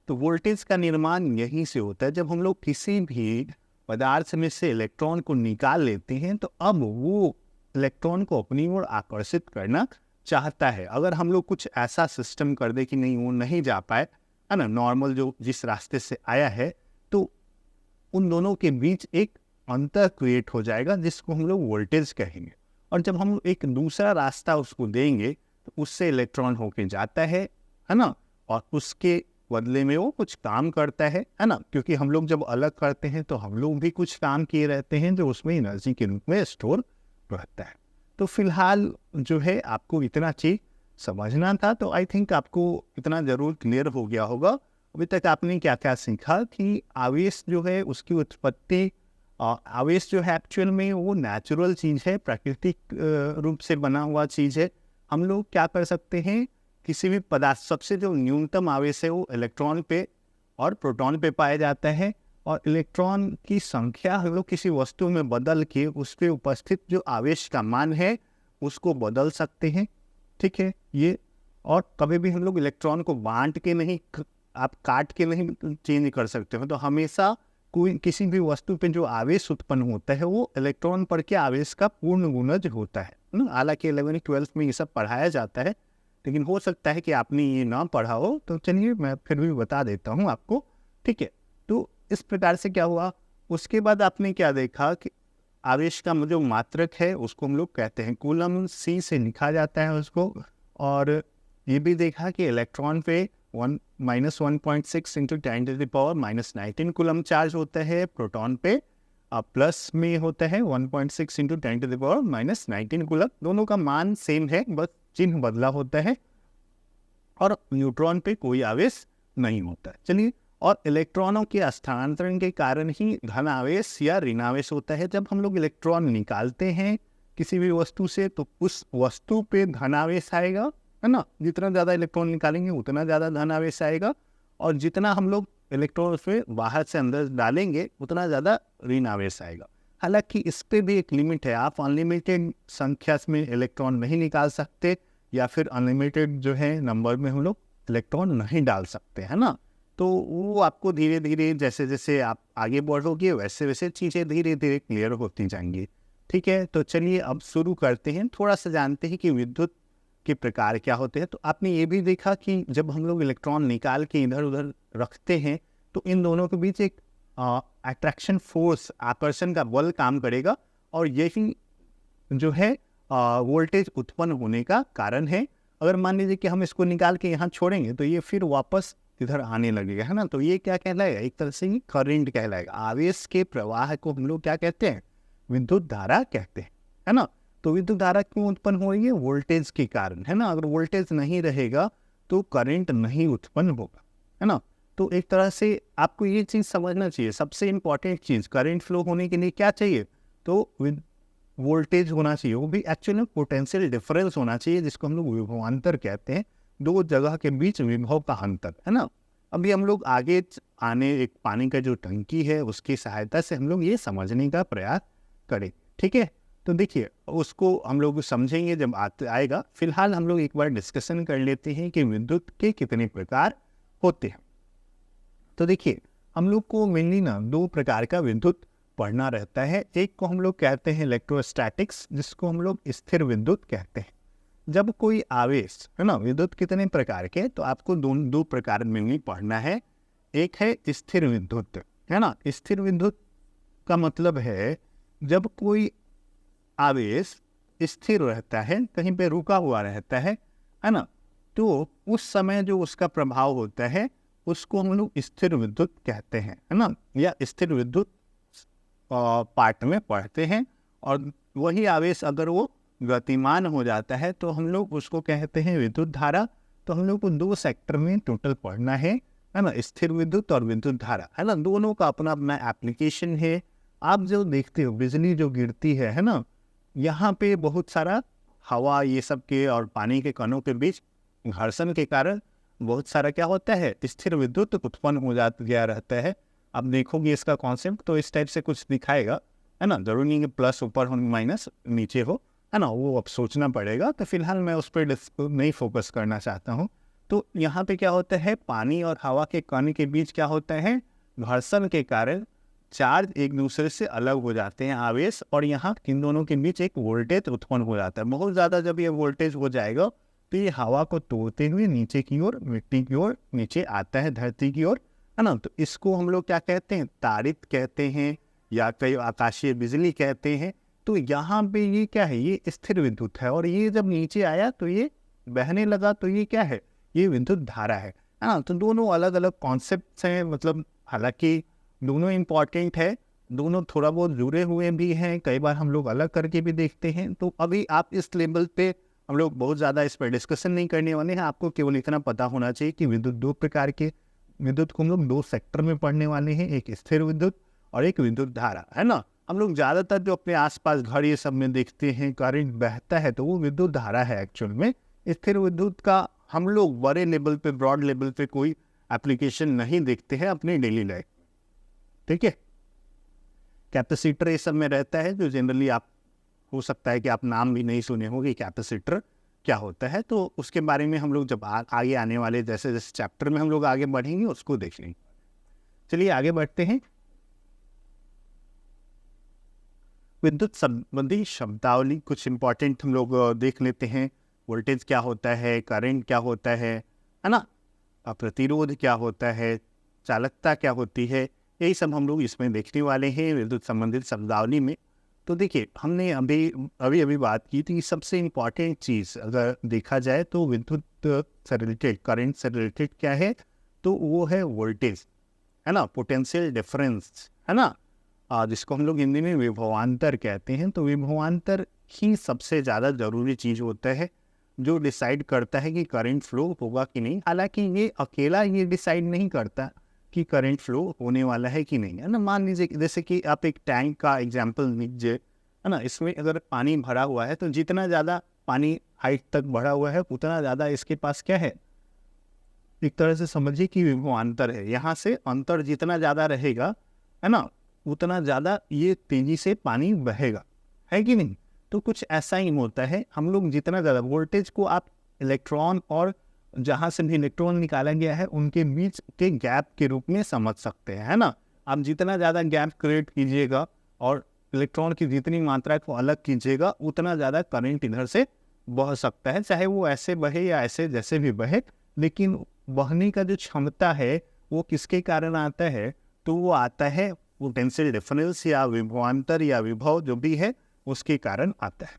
तो वोल्टेज का निर्माण यहीं से होता है। जब हम लोग किसी भी पदार्थ में से इलेक्ट्रॉन को निकाल लेते हैं, तो अब वो इलेक्ट्रॉन को अपनी ओर आकर्षित करना चाहता है। अगर हम लोग कुछ ऐसा सिस्टम कर दे कि नहीं वो नहीं जा पाए, है ना, नॉर्मल जो जिस रास्ते से आया है, तो उन दोनों के बीच एक अंतर क्रिएट हो जाएगा जिसको हम लोग वोल्टेज कहेंगे। और जब हम एक दूसरा रास्ता उसको देंगे तो उससे इलेक्ट्रॉन होके जाता है ना, और उसके बदले में वो कुछ काम करता है ना, क्योंकि हम लोग जब अलग करते हैं तो हम लोग भी कुछ काम किए रहते हैं जो उसमें एनर्जी के रूप में स्टोर रहता है। तो फिलहाल जो है आपको इतना चीज समझना था, तो आई थिंक आपको इतना जरूर क्लियर हो गया होगा। अभी तक आपने क्या क्या सीखा कि आवेश जो है उसकी उत्पत्ति, आवेश जो है एक्चुअल में वो नेचुरल चीज़ है, प्राकृतिक रूप से बना हुआ चीज़ है। हम लोग क्या कर सकते हैं, किसी भी पदार्थ सबसे जो न्यूनतम आवेश है वो इलेक्ट्रॉन पे और प्रोटॉन पे पाया जाता है, और इलेक्ट्रॉन की संख्या हम लोग किसी वस्तु में बदल के उस पर उपस्थित जो आवेश का मान है उसको बदल सकते हैं। ठीक है ये, और कभी भी हम लोग इलेक्ट्रॉन को बांट के नहीं, आप काट के नहीं चेंज कर सकते हो। तो हमेशा कोई किसी भी वस्तु पे जो आवेश उत्पन्न होता है वो इलेक्ट्रॉन पर के आवेश का पूर्ण गुणज होता है ना। हालांकि 11वीं-12वीं में ये सब पढ़ाया जाता है, लेकिन हो सकता है कि आपने ये ना पढ़ा हो, तो चलिए मैं फिर भी बता देता हूँ आपको। ठीक है, तो इस प्रकार से क्या हुआ, उसके बाद आपने क्या देखा कि आवेश का जो मात्रक है उसको हम लोग कहते हैं कूलम, सी से लिखा जाता है उसको। और ये भी देखा कि इलेक्ट्रॉन पे 1-1.6 इंटू 10⁻⁻19 कूलम चार्ज होता है, प्रोटॉन पे प्लस में होता है 1.6 इंटू 10⁻⁻19 कूलम। दोनों का मान सेम है, बस चिन्ह बदला होता है। और न्यूट्रॉन पे कोई आवेश नहीं होता है। चलिए, और इलेक्ट्रॉनों के स्थानांतरण के कारण ही धन आवेश या ऋणावेश होता है। जब हम लोग इलेक्ट्रॉन निकालते हैं किसी भी वस्तु से तो उस वस्तु पे धनावेश आएगा, है ना। जितना ज़्यादा इलेक्ट्रॉन निकालेंगे उतना ज़्यादा धनावेश आएगा, और जितना हम लोग इलेक्ट्रॉन से बाहर से अंदर डालेंगे उतना ज़्यादा ऋणावेश आएगा। हालांकि इस पर भी एक लिमिट है, आप अनलिमिटेड संख्या में इलेक्ट्रॉन नहीं निकाल सकते, या फिर अनलिमिटेड जो है नंबर में हम लोग इलेक्ट्रॉन नहीं डाल सकते, है ना। तो वो आपको धीरे धीरे जैसे जैसे आप आगे बढ़ोगे वैसे वैसे चीज़ें धीरे धीरे क्लियर होती जाएंगी। ठीक है, तो चलिए अब शुरू करते हैं, थोड़ा सा जानते हैं कि विद्युत के प्रकार क्या होते हैं। तो आपने ये भी देखा कि जब हम लोग इलेक्ट्रॉन निकाल के इधर उधर रखते हैं तो इन दोनों के बीच एक अट्रैक्शन फोर्स, आकर्षण का बल काम करेगा, और यही जो है वोल्टेज उत्पन्न होने का कारण है। अगर मान लीजिए कि हम इसको निकाल के यहाँ छोड़ेंगे तो ये फिर वापस इधर आने लगेगा, है ना। तो ये क्या कहलाएगा, एक तरह से ये करंट कहलाएगा। आवेश के प्रवाह को हम लोग क्या कहते हैं, विद्युत धारा कहते हैं, है ना। तो विद्युत धारा क्यों उत्पन्न हो रही है, वोल्टेज के कारण, है ना। अगर वोल्टेज नहीं रहेगा तो करंट नहीं उत्पन्न होगा, है ना। तो एक तरह से आपको ये चीज़ समझना चाहिए, सबसे इंपॉर्टेंट चीज़, करंट फ्लो होने के लिए क्या चाहिए, तो वोल्टेज होना चाहिए, वो भी एक्चुअली पोटेंशियल डिफरेंस होना चाहिए, जिसको हम लोग विभवांतर कहते हैं, दो जगह के बीच विभव का अंतर, है ना। अभी हम लोग आगे आने एक पानी का जो टंकी है उसकी सहायता से हम लोग ये समझने का प्रयास करें। ठीक है, तो देखिए उसको हम लोग समझेंगे जब आएगा। फिलहाल हम लोग एक बार डिस्कशन कर लेते हैं कि विद्युत के कितने प्रकार होते हैं। तो देखिए हम लोग को मेनली ना दो प्रकार का विद्युत पढ़ना रहता है। एक को हम लोग कहते हैं इलेक्ट्रोस्टैटिक्स, जिसको हम लोग स्थिर विद्युत कहते हैं। जब कोई आवेश, है ना, विद्युत कितने प्रकार के, तो आपको दो प्रकार में पढ़ना है। एक है स्थिर विद्युत, है ना। स्थिर विद्युत का मतलब है जब कोई आवेश स्थिर रहता है, कहीं पे रुका हुआ रहता है ना, तो उस समय जो उसका प्रभाव होता है उसको हम लोग स्थिर विद्युत कहते हैं, है ना, या स्थिर विद्युत पार्ट में पढ़ते हैं। और वही आवेश अगर वो गतिमान हो जाता है तो हम लोग उसको कहते हैं विद्युत धारा। तो हम लोग को दो सेक्टर में टोटल पढ़ना है ना, स्थिर विद्युत और विद्युत धारा, है ना। दोनों का अपना अपना एप्लीकेशन है। आप जो देखते हो बिजली जो गिरती है ना, यहाँ पे बहुत सारा हवा ये सब के और पानी के कणों के बीच घर्षण के कारण बहुत सारा क्या होता है, स्थिर विद्युत उत्पन्न हो गया रहता है। अब देखोगे इसका कॉन्सेप्ट तो इस टाइप से कुछ दिखाएगा, है ना। जरूरी नहीं कि प्लस ऊपर हो माइनस नीचे हो, है ना, वो अब सोचना पड़ेगा। तो फिलहाल मैं उस पर नहीं फोकस करना चाहता हूँ। तो यहाँ पे क्या होता है, पानी और हवा के कण के बीच क्या होता है, घर्षण के कारण चार्ज एक दूसरे से अलग हो जाते हैं, आवेश, और यहाँ इन दोनों के बीच एक वोल्टेज उत्पन्न हो जाता है। बहुत ज़्यादा जब ये वोल्टेज हो जाएगा तो ये हवा को तोड़ते हुए नीचे की ओर, मिट्टी की ओर नीचे आता है, धरती की ओर, है ना। तो इसको हम लोग क्या कहते हैं, तारित कहते हैं, या कई आकाशीय बिजली कहते हैं। तो यहाँ पे ये क्या है, ये स्थिर विद्युत है, और ये जब नीचे आया तो ये बहने लगा, तो ये क्या है, ये विद्युत धारा है ना। तो दोनों अलग अलग कॉन्सेप्ट्स हैं, मतलब हालांकि दोनों इम्पॉर्टेंट है, दोनों थोड़ा बहुत जुड़े हुए भी हैं, कई बार हम लोग अलग करके भी देखते हैं। तो अभी आप इस लेवल पे हम लोग बहुत ज़्यादा इस पर डिस्कशन नहीं करने वाले हैं। आपको केवल इतना पता होना चाहिए कि विद्युत दो प्रकार के विद्युत को हम लोग दो सेक्टर में पढ़ने वाले हैं, एक स्थिर विद्युत और एक विद्युत धारा, है ना। हम लोग ज़्यादातर जो अपने आसपास घर ये सब में देखते हैं करंट बहता है, तो वो विद्युत धारा है एक्चुअल में। स्थिर विद्युत का हम लोग बड़े लेवल पे, ब्रॉड लेवल पे कोई एप्लीकेशन नहीं देखते हैं अपने डेली लाइफ, ठीक है। कैपेसिटर ये सब में रहता है, जो जनरली आप हो सकता है कि आप नाम भी नहीं सुने होंगे, कैपेसिटर क्या होता है। तो उसके बारे में हम लोग जब आगे आने वाले जैसे जैसे चैप्टर में हम लोग आगे बढ़ेंगे उसको देख लेंगे। चलिए आगे बढ़ते हैं। विद्युत संबंधी शब्दावली कुछ इंपॉर्टेंट हम लोग देख लेते हैं। वोल्टेज क्या होता है, करंट क्या होता है ना, प्रतिरोध क्या होता है, चालकता क्या होती है, यही सब हम लोग इसमें देखने वाले हैं विद्युत संबंधित शब्दावली में। तो देखिए, हमने अभी बात की थी, सबसे इम्पॉर्टेंट चीज़ अगर देखा जाए तो विद्युत से रिलेटेड, करंट से रिलेटेड क्या है, तो वो है वोल्टेज, है ना, पोटेंशियल डिफरेंस, है ना, जिसको हम लोग हिंदी में विभवांतर कहते हैं। तो विभवांतर ही सबसे ज़्यादा ज़रूरी चीज़ होता है, जो डिसाइड करता है कि करंट फ्लो होगा कि नहीं। हालांकि ये अकेला ये डिसाइड नहीं करता कि करंट फ्लो होने वाला है कि नहीं, है ना। मान लीजिए जैसे कि आप एक टैंक का एग्जांपल लीजिए, है ना। इसमें अगर पानी भरा हुआ है तो जितना ज़्यादा पानी हाइट तक भरा हुआ है उतना ज़्यादा इसके पास क्या है, एक तरह से समझिए कि विभवांतर है। यहाँ से अंतर जितना ज़्यादा रहेगा, है ना, उतना ज़्यादा ये तेज़ी से पानी बहेगा, है कि नहीं। तो कुछ ऐसा ही होता है, हम लोग जितना ज़्यादा वोल्टेज को आप इलेक्ट्रॉन और जहाँ से भी इलेक्ट्रॉन निकाला गया है उनके बीच के गैप के रूप में समझ सकते हैं, है ना। आप जितना ज़्यादा गैप क्रिएट कीजिएगा और इलेक्ट्रॉन की जितनी मात्रा को अलग कीजिएगा, उतना ज़्यादा करंट इधर से बह सकता है, चाहे वो ऐसे बहे या ऐसे जैसे भी बहे। लेकिन बहने का जो क्षमता है वो किसके कारण आता है, तो वो आता है पोटेंशियल डिफरेंस या विभवांतर या विभव जो भी है उसके कारण आता है।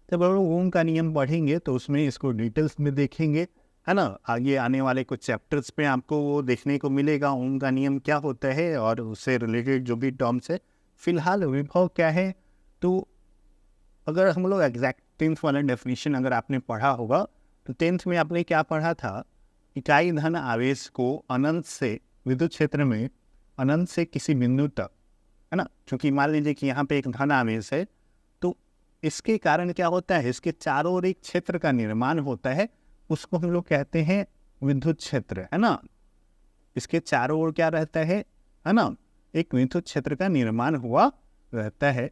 जब हम लोग ओम का नियम पढ़ेंगे तो उसमें इसको डिटेल्स में देखेंगे, है ना। आगे आने वाले कुछ चैप्टर्स पे आपको वो देखने को मिलेगा ओम का नियम क्या होता है और उससे रिलेटेड जो भी टर्म्स है। फिलहाल विभव क्या है, तो अगर हम लोग एग्जैक्ट 10th वाला डेफिनेशन अगर आपने पढ़ा होगा तो 10th में आपने क्या पढ़ा था, इकाई धन आवेश को अनंत से विद्युत क्षेत्र में अनंत से किसी बिंदु तक, है ना। क्योंकि मान लीजिए कि यहाँ पे एक धन आवेश है, तो इसके कारण क्या होता है, इसके चारों ओर एक क्षेत्र का निर्माण होता है, उसको हम लोग कहते हैं विद्युत क्षेत्र, है ना। इसके चारों ओर क्या रहता है ना, एक विद्युत क्षेत्र का निर्माण हुआ रहता है।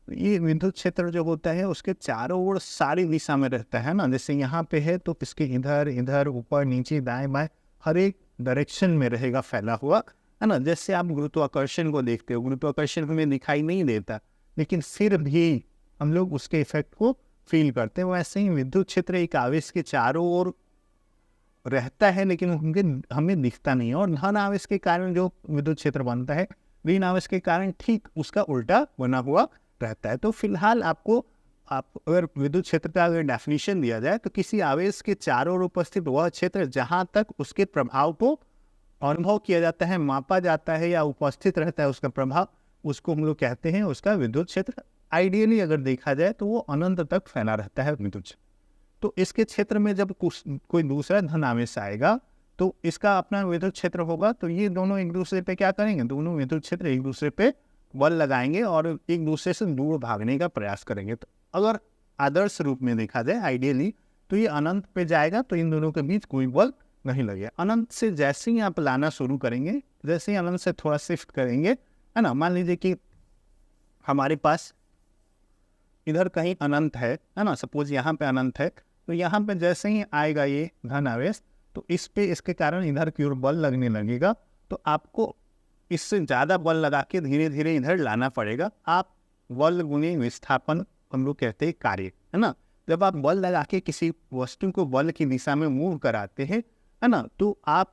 ये विद्युत क्षेत्र जो होता है उसके चारों ओर सारी दिशा में रहता है ना। जैसे यहाँ पे है तो इसके इधर इधर ऊपर नीचे दाएं बाएं हर एक डायरेक्शन में रहेगा फैला हुआ, है ना। जैसे आप गुरुत्वाकर्षण को देखते हो, गुरुत्वाकर्षण हमें दिखाई नहीं देता लेकिन फिर भी हम लोग उसके इफेक्ट को फील करते हैं। वैसे ही विद्युत क्षेत्र एक आवेश के चारों ओर रहता है लेकिन हमें दिखता नहीं है। और धन आवेश के कारण जो विद्युत क्षेत्र बनता है, ऋण आवेश के कारण ठीक उसका उल्टा बना हुआ रहता है। तो फिलहाल आप अगर विद्युत क्षेत्र का अगर डेफिनेशन दिया जाए तो किसी आवेश के चारों ओर उपस्थित वह क्षेत्र जहाँ तक उसके प्रभाव को अनुभव किया जाता है, मापा जाता है या उपस्थित रहता है उसका प्रभाव, उसको हम लोग कहते हैं उसका विद्युत क्षेत्र। आइडियली अगर देखा जाए तो वो अनंत तक फैला रहता है विद्युत क्षेत्र। तो इसके क्षेत्र में जब कोई दूसरा धन आवेश आएगा तो इसका अपना विद्युत क्षेत्र होगा, तो ये दोनों एक दूसरे पे क्या करेंगे, दोनों विद्युत क्षेत्र एक दूसरे पे बल लगाएंगे और एक दूसरे से दूर भागने का प्रयास करेंगे। तो अगर आदर्श रूप में देखा जाए आइडियली तो ये अनंत पे जाएगा, तो इन दोनों के बीच कोई बल नहीं लगेगा। अनंत से जैसे ही आप लाना शुरू करेंगे, जैसे ही अनंत से थोड़ा शिफ्ट करेंगे, है ना, मान लीजिए कि हमारे पास इधर कहीं अनंत है ना, सपोज यहाँ पे अनंत है, तो यहाँ पे जैसे ही आएगा ये धन आवेश तो इस पे इसके कारण इधर की ओर बल लगने लगेगा। तो आपको इससे ज़्यादा बल लगा के धीरे धीरे इधर लाना पड़ेगा। आप बल गुणे विस्थापन हम लोग कहते हैं कार्य, है ना। जब आप बल लगा के किसी वस्तु को बल की दिशा में मूव कराते हैं, है ना, तो आप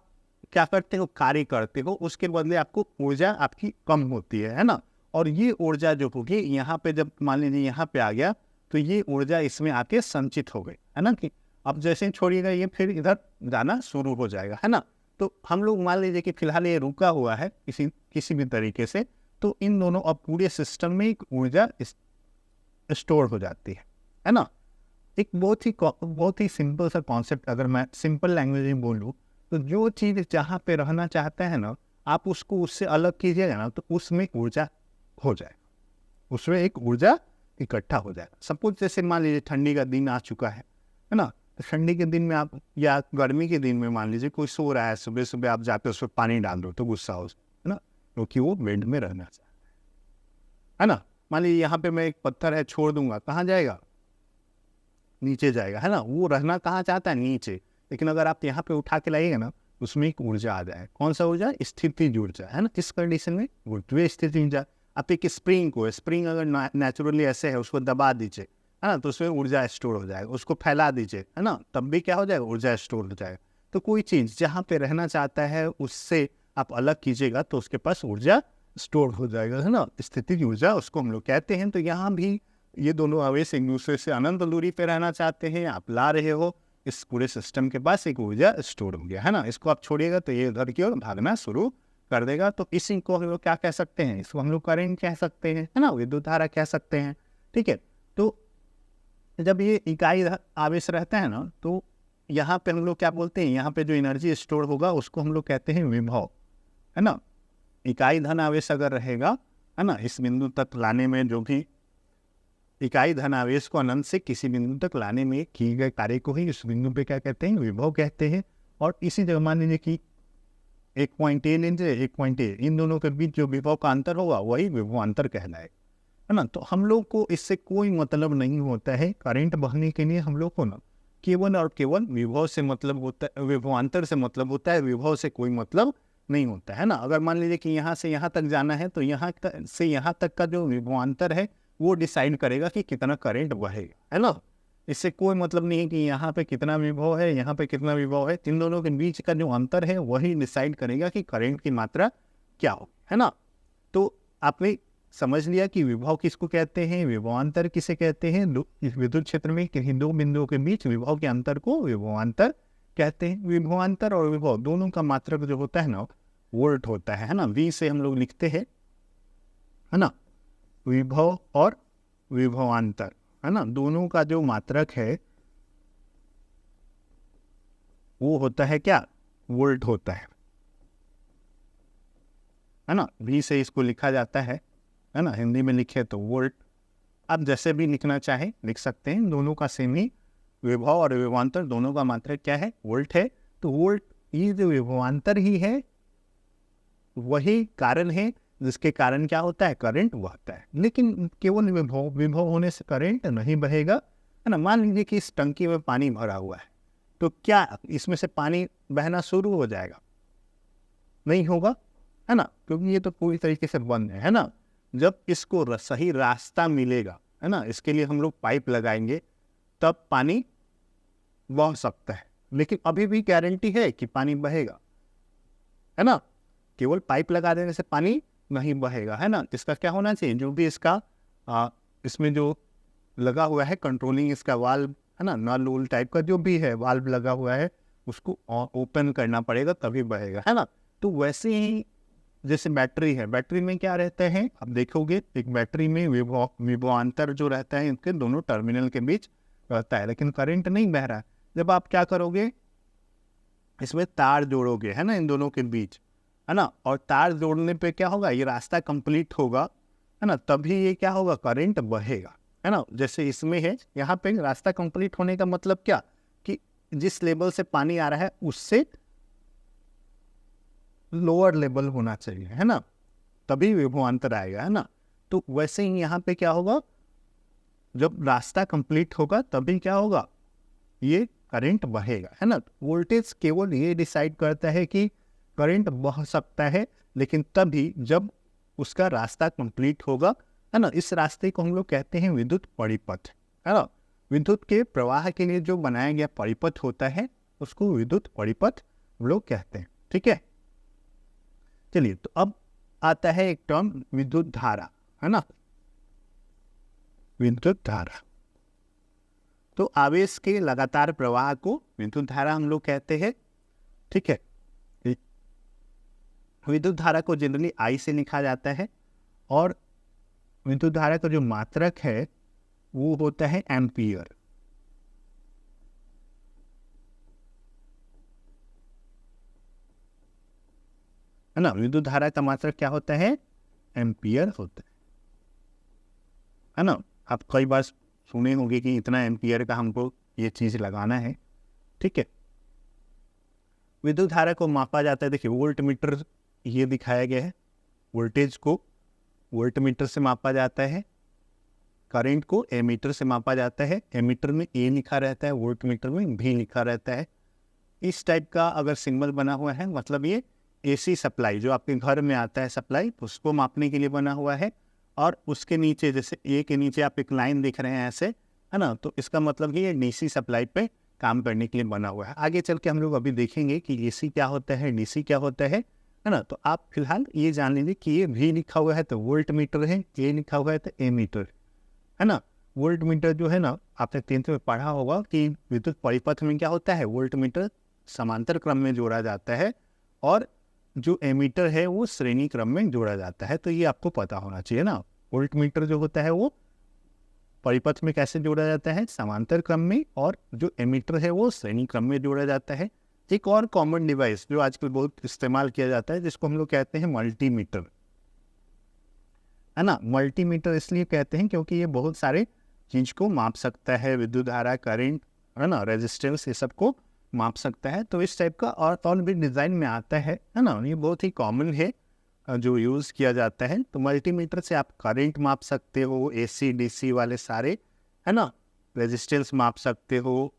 क्या करते हो, कार्य करते हो, उसके बदले आपको ऊर्जा आपकी कम होती है ना। और ये ऊर्जा जो होगी यहाँ पे, जब मान लीजिए यहाँ पे आ गया, तो ये ऊर्जा इसमें आके संचित हो गई, है ना। कि अब जैसे ही छोड़िएगा ये फिर इधर जाना शुरू हो जाएगा, है ना। तो हम लोग मान लीजिए कि फिलहाल ये रुका हुआ है किसी भी तरीके से, तो इन दोनों अब पूरे सिस्टम में एक ऊर्जा स्टोर हो जाती है ना। एक बहुत ही सिंपल सा कॉन्सेप्ट, अगर मैं सिंपल लैंग्वेज में बोलूँ, तो जो चीज़ जहाँ पे रहना चाहता है ना, आप उसको उससे अलग कीजिएगा ना, तो उसमें ऊर्जा हो जाएगा, उसमें एक ऊर्जा इकट्ठा हो जाएगा। सपोज जैसे मान लीजिए ठंडी का दिन आ चुका है ना, तो ठंडी के दिन में आप, या गर्मी के दिन में मान लीजिए कोई सो रहा है, सुबह सुबह आप जाके उस पर पानी डाल दो तो गुस्सा हो, है ना, क्योंकि वो बेड में रहना चाहता है ना। मान लीजिए यहाँ पे मैं एक पत्थर है छोड़ दूंगा, कहाँ जाएगा, नीचे जाएगा, है ना। वो रहना कहाँ चाहता है, नीचे। लेकिन अगर आप यहाँ पे उठा के लाइएगा ना, उसमें एक ऊर्जा आ जाए। कौन सा ऊर्जा, स्थितिज ऊर्जा, है ना। किस कंडीशन में, ऊर्ध्वीय स्थितिज ऊर्जा। आप एक स्प्रिंग अगर नेचुरली ऐसे है, उसको दबा दीजिए, है ना, तो उसमें ऊर्जा स्टोर हो जाएगा। उसको फैला दीजिए, है ना, तब भी क्या हो जाएगा, ऊर्जा स्टोर हो जाएगा। तो कोई चीज़ जहाँ पे रहना चाहता है उससे आप अलग कीजिएगा तो उसके पास ऊर्जा स्टोर हो जाएगा, है ना। स्थितिज ऊर्जा उसको हम लोग कहते हैं। तो यहाँ भी ये दोनों आवेश एक दूसरे से अनंत दूरी पे रहना चाहते हैं, आप ला रहे हो, इस पूरे सिस्टम के पास एक ऊर्जा स्टोर हो गया, है ना। इसको आप छोड़िएगा तो ये उधर की ओर भागना शुरू कर देगा। तो इसी को हम लोग क्या कह सकते हैं, इसको हम लोग करंट कह सकते हैं, है ना, विद्युत धारा कह सकते हैं, ठीक है। तो जब ये इकाई आवेश रहता है ना, तो यहाँ पे हम लोग क्या बोलते हैं, यहाँ पे जो एनर्जी स्टोर होगा उसको हम लोग कहते हैं विभव, है ना। इकाई धन आवेश अगर रहेगा, है ना, इस बिंदु तक लाने में, जो भी इकाई धन आवेश को अनंत से किसी बिंदु तक लाने में किए गए कार्य को ही उस बिंदु पे क्या कहते हैं, विभव कहते हैं। और इसी जगह मान लीजिए कि एक पॉइंट ए लीजिए, एक पॉइंट ए, इन दोनों के बीच जो विभव का अंतर होगा वही विभवांतर कहलाएगा, है ना। तो हम लोग को इससे कोई मतलब नहीं होता है। करंट बहने के लिए हम लोग को ना केवल और केवल विभव से मतलब होता है, विभवांतर से मतलब होता है, विभव से कोई मतलब नहीं होता है ना। अगर मान लीजिए कि यहाँ से यहाँ तक जाना है, तो यहाँ से यहाँ तक का जो विभवांतर है वो डिसाइड करेगा कि कितना करंट बहेगा, है ना। इससे कोई मतलब नहीं है कि यहाँ पे कितना विभव है, यहाँ पे कितना विभव है। इन दोनों के बीच का जो अंतर है वही डिसाइड करेगा कि करंट की मात्रा क्या हो, है ना। तो आपने समझ लिया कि विभव किसको कहते हैं, विभवांतर किसे कहते हैं। विद्युत क्षेत्र में किन्हीं दो बिंदुओं के बीच विभव के अंतर को विभवांतर कहते हैं। विभवांतर और विभव दोनों का मात्रक जो होता है ना, वोल्ट होता है ना। वी से हम लोग लिखते हैं, है ना, विभव और विभवांतर, है ना, दोनों का जो मात्रक है वो होता है क्या, वोल्ट होता है ना। वी से इसको लिखा जाता है ना, हिंदी में लिखे तो वोल्ट। आप जैसे भी लिखना चाहें लिख सकते हैं, दोनों का सेम ही, विभव और विभवांतर दोनों का मात्रक क्या है, वोल्ट है। तो वोल्ट, ये जो विभवांतर ही है वही कारण है जिसके कारण क्या होता है, करंट बहता है। लेकिन केवल विभव होने से करंट नहीं बहेगा, है ना। मान लीजिए कि इस टंकी में पानी भरा हुआ है, तो क्या इसमें से पानी बहना शुरू हो जाएगा, नहीं होगा, है ना, क्योंकि ये तो पूरी तरीके से बंद है ना। जब इसको सही रास्ता मिलेगा, है ना, इसके लिए हम लोग पाइप लगाएंगे, तब पानी बह सकता है। लेकिन अभी भी गारंटी है कि पानी बहेगा, है ना। केवल पाइप लगा देने से पानी नहीं बहेगा, है ना। इसका क्या होना चाहिए, जो भी इसका इसमें जो लगा हुआ है कंट्रोलिंग इसका वाल्व, है ना, नल उल टाइप का जो भी है वाल्व लगा हुआ है, उसको ओपन करना पड़ेगा तभी बहेगा, है ना। तो वैसे ही जैसे बैटरी है, बैटरी में क्या रहते हैं, आप देखोगे एक बैटरी में विभवांतर जो रहता है इनके दोनों टर्मिनल के बीच रहता है, लेकिन करंट नहीं बह रहा है। जब आप क्या करोगे, इसमें तार जोड़ोगे, है ना, इन दोनों के बीच, है ना, और तार जोड़ने पे क्या होगा, ये रास्ता कंप्लीट होगा, है ना, तभी ये क्या होगा, करंट बहेगा, है ना। जैसे इसमें है, यहाँ पे रास्ता कंप्लीट होने का मतलब क्या, कि जिस लेवल से पानी आ रहा है उससे लोअर लेवल होना चाहिए, है ना, तभी विभवांतर आएगा, है ना। तो वैसे ही यहाँ पे क्या होगा, जब रास्ता कंप्लीट होगा तभी क्या होगा, ये करंट बहेगा, है ना। वोल्टेज केवल ये डिसाइड करता है कि करंट बह सकता है, लेकिन तभी जब उसका रास्ता कंप्लीट होगा, है ना। इस रास्ते को हम लोग कहते हैं विद्युत परिपथ, है ना। विद्युत के प्रवाह के लिए जो बनाया गया परिपथ होता है उसको विद्युत परिपथ हम लोग कहते हैं, ठीक है। चलिए, तो अब आता है एक टर्म विद्युत धारा, है ना। विद्युत धारा, तो आवेश के लगातार प्रवाह को विद्युत धारा हम लोग कहते हैं, ठीक है। विद्युत धारा को जनरली आई से लिखा जाता है और विद्युत धारा का जो मात्रक है वो होता है एम्पियर, है ना। विद्युत धारा का मात्रक क्या होता है? एम्पियर होता है ना। आप कई बार सुने होंगे कि इतना एम्पियर का हमको ये चीज लगाना है, ठीक है। विद्युत धारा को मापा जाता है, देखिए वोल्ट मीटर ये दिखाया गया है, वोल्टेज को वोल्ट मीटर से मापा जाता है, करंट को एमीटर से मापा जाता है। एमीटर में ए लिखा रहता है, वोल्ट मीटर में भी लिखा रहता है। इस टाइप का अगर सिंबल बना हुआ है मतलब ये एसी सप्लाई जो आपके घर में आता है सप्लाई, उसको मापने के लिए बना हुआ है। और उसके नीचे जैसे ए के नीचे आप एक लाइन दिख रहे हैं ऐसे, है ना, तो इसका मतलब कि ये डीसी सप्लाई पे काम करने के लिए बना हुआ है। आगे चल के हम लोग अभी देखेंगे कि एसी क्या होता है, डीसी क्या होता है ना। तो आप फिलहाल ये जान लीजिए कि ये भी लिखा हुआ है तो वोल्ट मीटर है, ए लिखा हुआ है तो एमीटर, है ना। वोल्ट मीटर जो है ना, आपने 10th में पढ़ा होगा कि विद्युत परिपथ में क्या होता है, वोल्ट मीटर समांतर क्रम में जोड़ा जाता है और जो एमीटर है वो श्रेणी क्रम में जोड़ा जाता है। तो ये आपको पता होना चाहिए ना। वोल्ट मीटर जो होता है वो परिपथ में कैसे जोड़ा जाता है, समांतर क्रम में, और जो एमीटर है वो श्रेणी क्रम में जोड़ा जाता है। एक और कॉमन डिवाइस जो आजकल बहुत इस्तेमाल किया जाता है जिसको हम लोग कहते हैं मल्टीमीटर, है ना। मल्टीमीटर इसलिए कहते हैं क्योंकि ये बहुत सारे चीज को माप सकता है, विद्युत धारा, करंट, है ना, रेजिस्टेंस, ये सब को माप सकता है। तो इस टाइप का और भी डिजाइन में आता है ना। ये बहुत ही कॉमन है जो यूज किया जाता है। तो मल्टीमीटर से आप करंट माप सकते हो, एसी डीसी वाले सारे, है ना, रेजिस्टेंस माप सकते हो,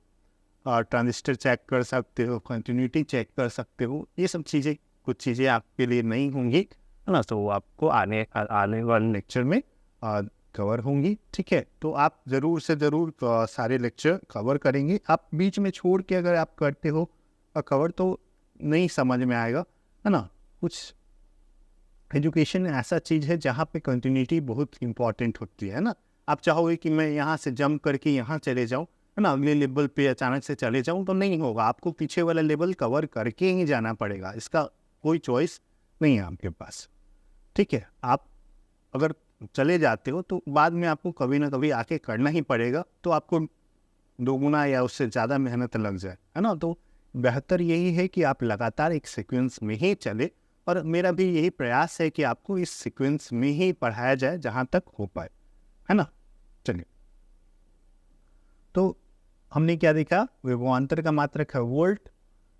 और ट्रांजिस्टर चेक कर सकते हो, कंटिन्यूटी चेक कर सकते हो। ये सब चीज़ें, कुछ चीज़ें आपके लिए नहीं होंगी, है ना, तो वो आपको आने वाले लेक्चर में कवर होंगी, ठीक है। तो आप ज़रूर से ज़रूर सारे लेक्चर कवर करेंगे। आप बीच में छोड़ के अगर आप करते हो कवर तो नहीं समझ में आएगा, है ना। कुछ एजुकेशन ऐसा चीज़ है जहाँ पे कंटिन्यूटी बहुत इंपॉर्टेंट होती है ना। आप चाहोगे कि मैं यहाँ से जंप करके यहाँ चले जाऊँ, है ना, अगले लेवल पे अचानक से चले जाऊँ, तो नहीं होगा। आपको पीछे वाला लेवल कवर करके ही जाना पड़ेगा, इसका कोई चॉइस नहीं है आपके पास, ठीक है। आप अगर चले जाते हो तो बाद में आपको कभी ना कभी आके करना ही पड़ेगा, तो आपको दोगुना या उससे ज़्यादा मेहनत लग जाए, है ना। तो बेहतर यही है कि आप लगातार एक सीक्वेंस में ही चले, और मेरा भी यही प्रयास है कि आपको इस सीक्वेंस में ही पढ़ाया जाए जहाँ तक हो पाए, है ना। चलिए, तो हमने क्या देखा, विभवांतर का मात्रक है वोल्ट,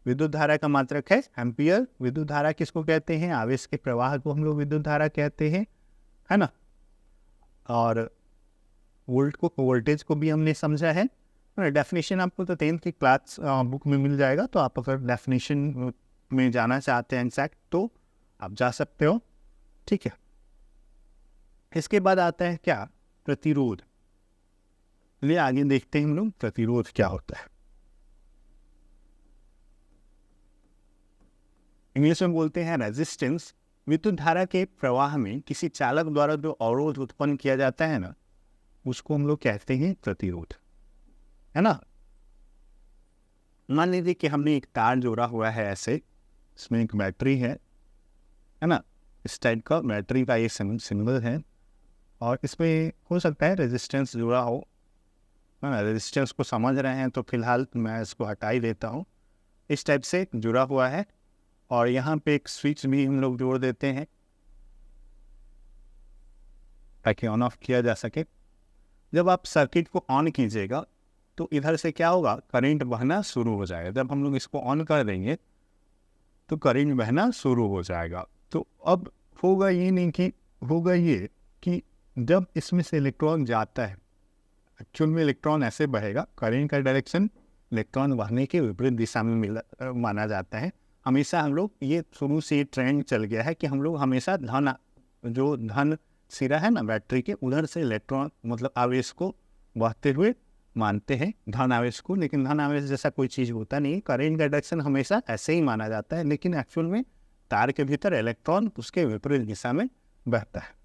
विद्युत धारा का मात्रक है एम्पियर। विद्युत धारा किसको कहते हैं, आवेश के प्रवाह को हम लोग विद्युत धारा कहते हैं, है ना। और वोल्ट को, वोल्टेज को भी हमने समझा है। डेफिनेशन आपको तो 10th की क्लास बुक में मिल जाएगा, तो आप अगर डेफिनेशन में जाना चाहते हैं एग्जैक्ट तो आप जा सकते हो, ठीक है। इसके बाद आता है क्या, प्रतिरोध। चलिए आगे देखते हैं हम लोग प्रतिरोध क्या होता है। इंग्लिश में बोलते हैं रेजिस्टेंस। विद्युत धारा के प्रवाह में किसी चालक द्वारा जो अवरोध उत्पन्न किया जाता है ना, उसको हम लोग कहते हैं प्रतिरोध, है ना। मान लीजिए कि हमने एक तार जोड़ा हुआ है ऐसे, इसमें एक बैटरी है ना, इस टाइप का बैटरी का ये सिंबल है, और इसमें हो सकता है रेजिस्टेंस जुड़ा हो, है ना। रेजिस्टेंस को समझ रहे हैं तो फिलहाल मैं इसको हटा ही देता हूँ। इस टाइप से जुड़ा हुआ है, और यहाँ पे एक स्विच भी हम लोग जोड़ देते हैं ताकि ऑन ऑफ किया जा सके। जब आप सर्किट को ऑन कीजिएगा तो इधर से क्या होगा, करंट बहना शुरू हो जाएगा। जब हम लोग इसको ऑन कर देंगे तो करंट बहना शुरू हो जाएगा। तो अब होगा ये नहीं कि, होगा ये कि जब इसमें से इलेक्ट्रॉन जाता है, एक्चुअल में इलेक्ट्रॉन ऐसे बहेगा, करंट का डायरेक्शन इलेक्ट्रॉन बहने के विपरीत दिशा में माना जाता है, हमेशा हम लोग, ये शुरू से ट्रेंड चल गया है कि हम लोग हमेशा जो धन सिरा है ना बैटरी के, उधर से इलेक्ट्रॉन मतलब आवेश को बहते हुए मानते हैं, धन आवेश को। लेकिन धन आवेश जैसा कोई चीज़ होता नहीं है। करेंट का डायरेक्शन हमेशा ऐसे ही माना जाता है, लेकिन एक्चुअल में तार के भीतर इलेक्ट्रॉन उसके विपरीत दिशा में बहता है।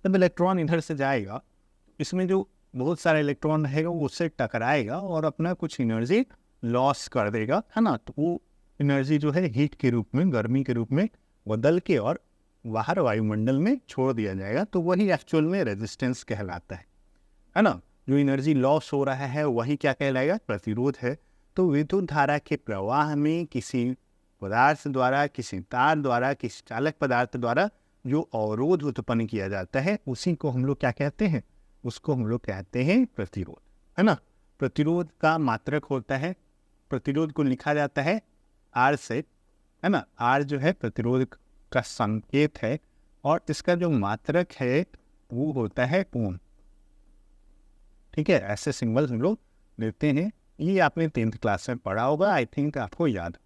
जब इलेक्ट्रॉन इधर से जाएगा, इसमें जो बहुत सारे इलेक्ट्रॉन रहेगा वो उससे टकराएगा और अपना कुछ एनर्जी लॉस कर देगा, है ना। तो वो एनर्जी जो है हीट के रूप में, गर्मी के रूप में बदल के और बाहर वायुमंडल में छोड़ दिया जाएगा। तो वही एक्चुअल में रेजिस्टेंस कहलाता है ना। जो एनर्जी लॉस हो रहा है वही क्या कहलाएगा, प्रतिरोध है। तो विद्युत धारा के प्रवाह में किसी पदार्थ द्वारा, किसी तार द्वारा, किसी चालक पदार्थ द्वारा जो अवरोध उत्पन्न किया जाता है उसी को हम लोग क्या कहते हैं, उसको हम लोग कहते हैं प्रतिरोध, है ना। प्रतिरोध का मात्रक होता है, प्रतिरोध को लिखा जाता है आर से, है ना। आर जो है प्रतिरोध का संकेत है और इसका जो मात्रक है वो होता है ओम। ठीक है, ऐसे सिंबल हम लोग देते हैं। ये आपने 10th क्लास में पढ़ा होगा, आई थिंक आपको याद।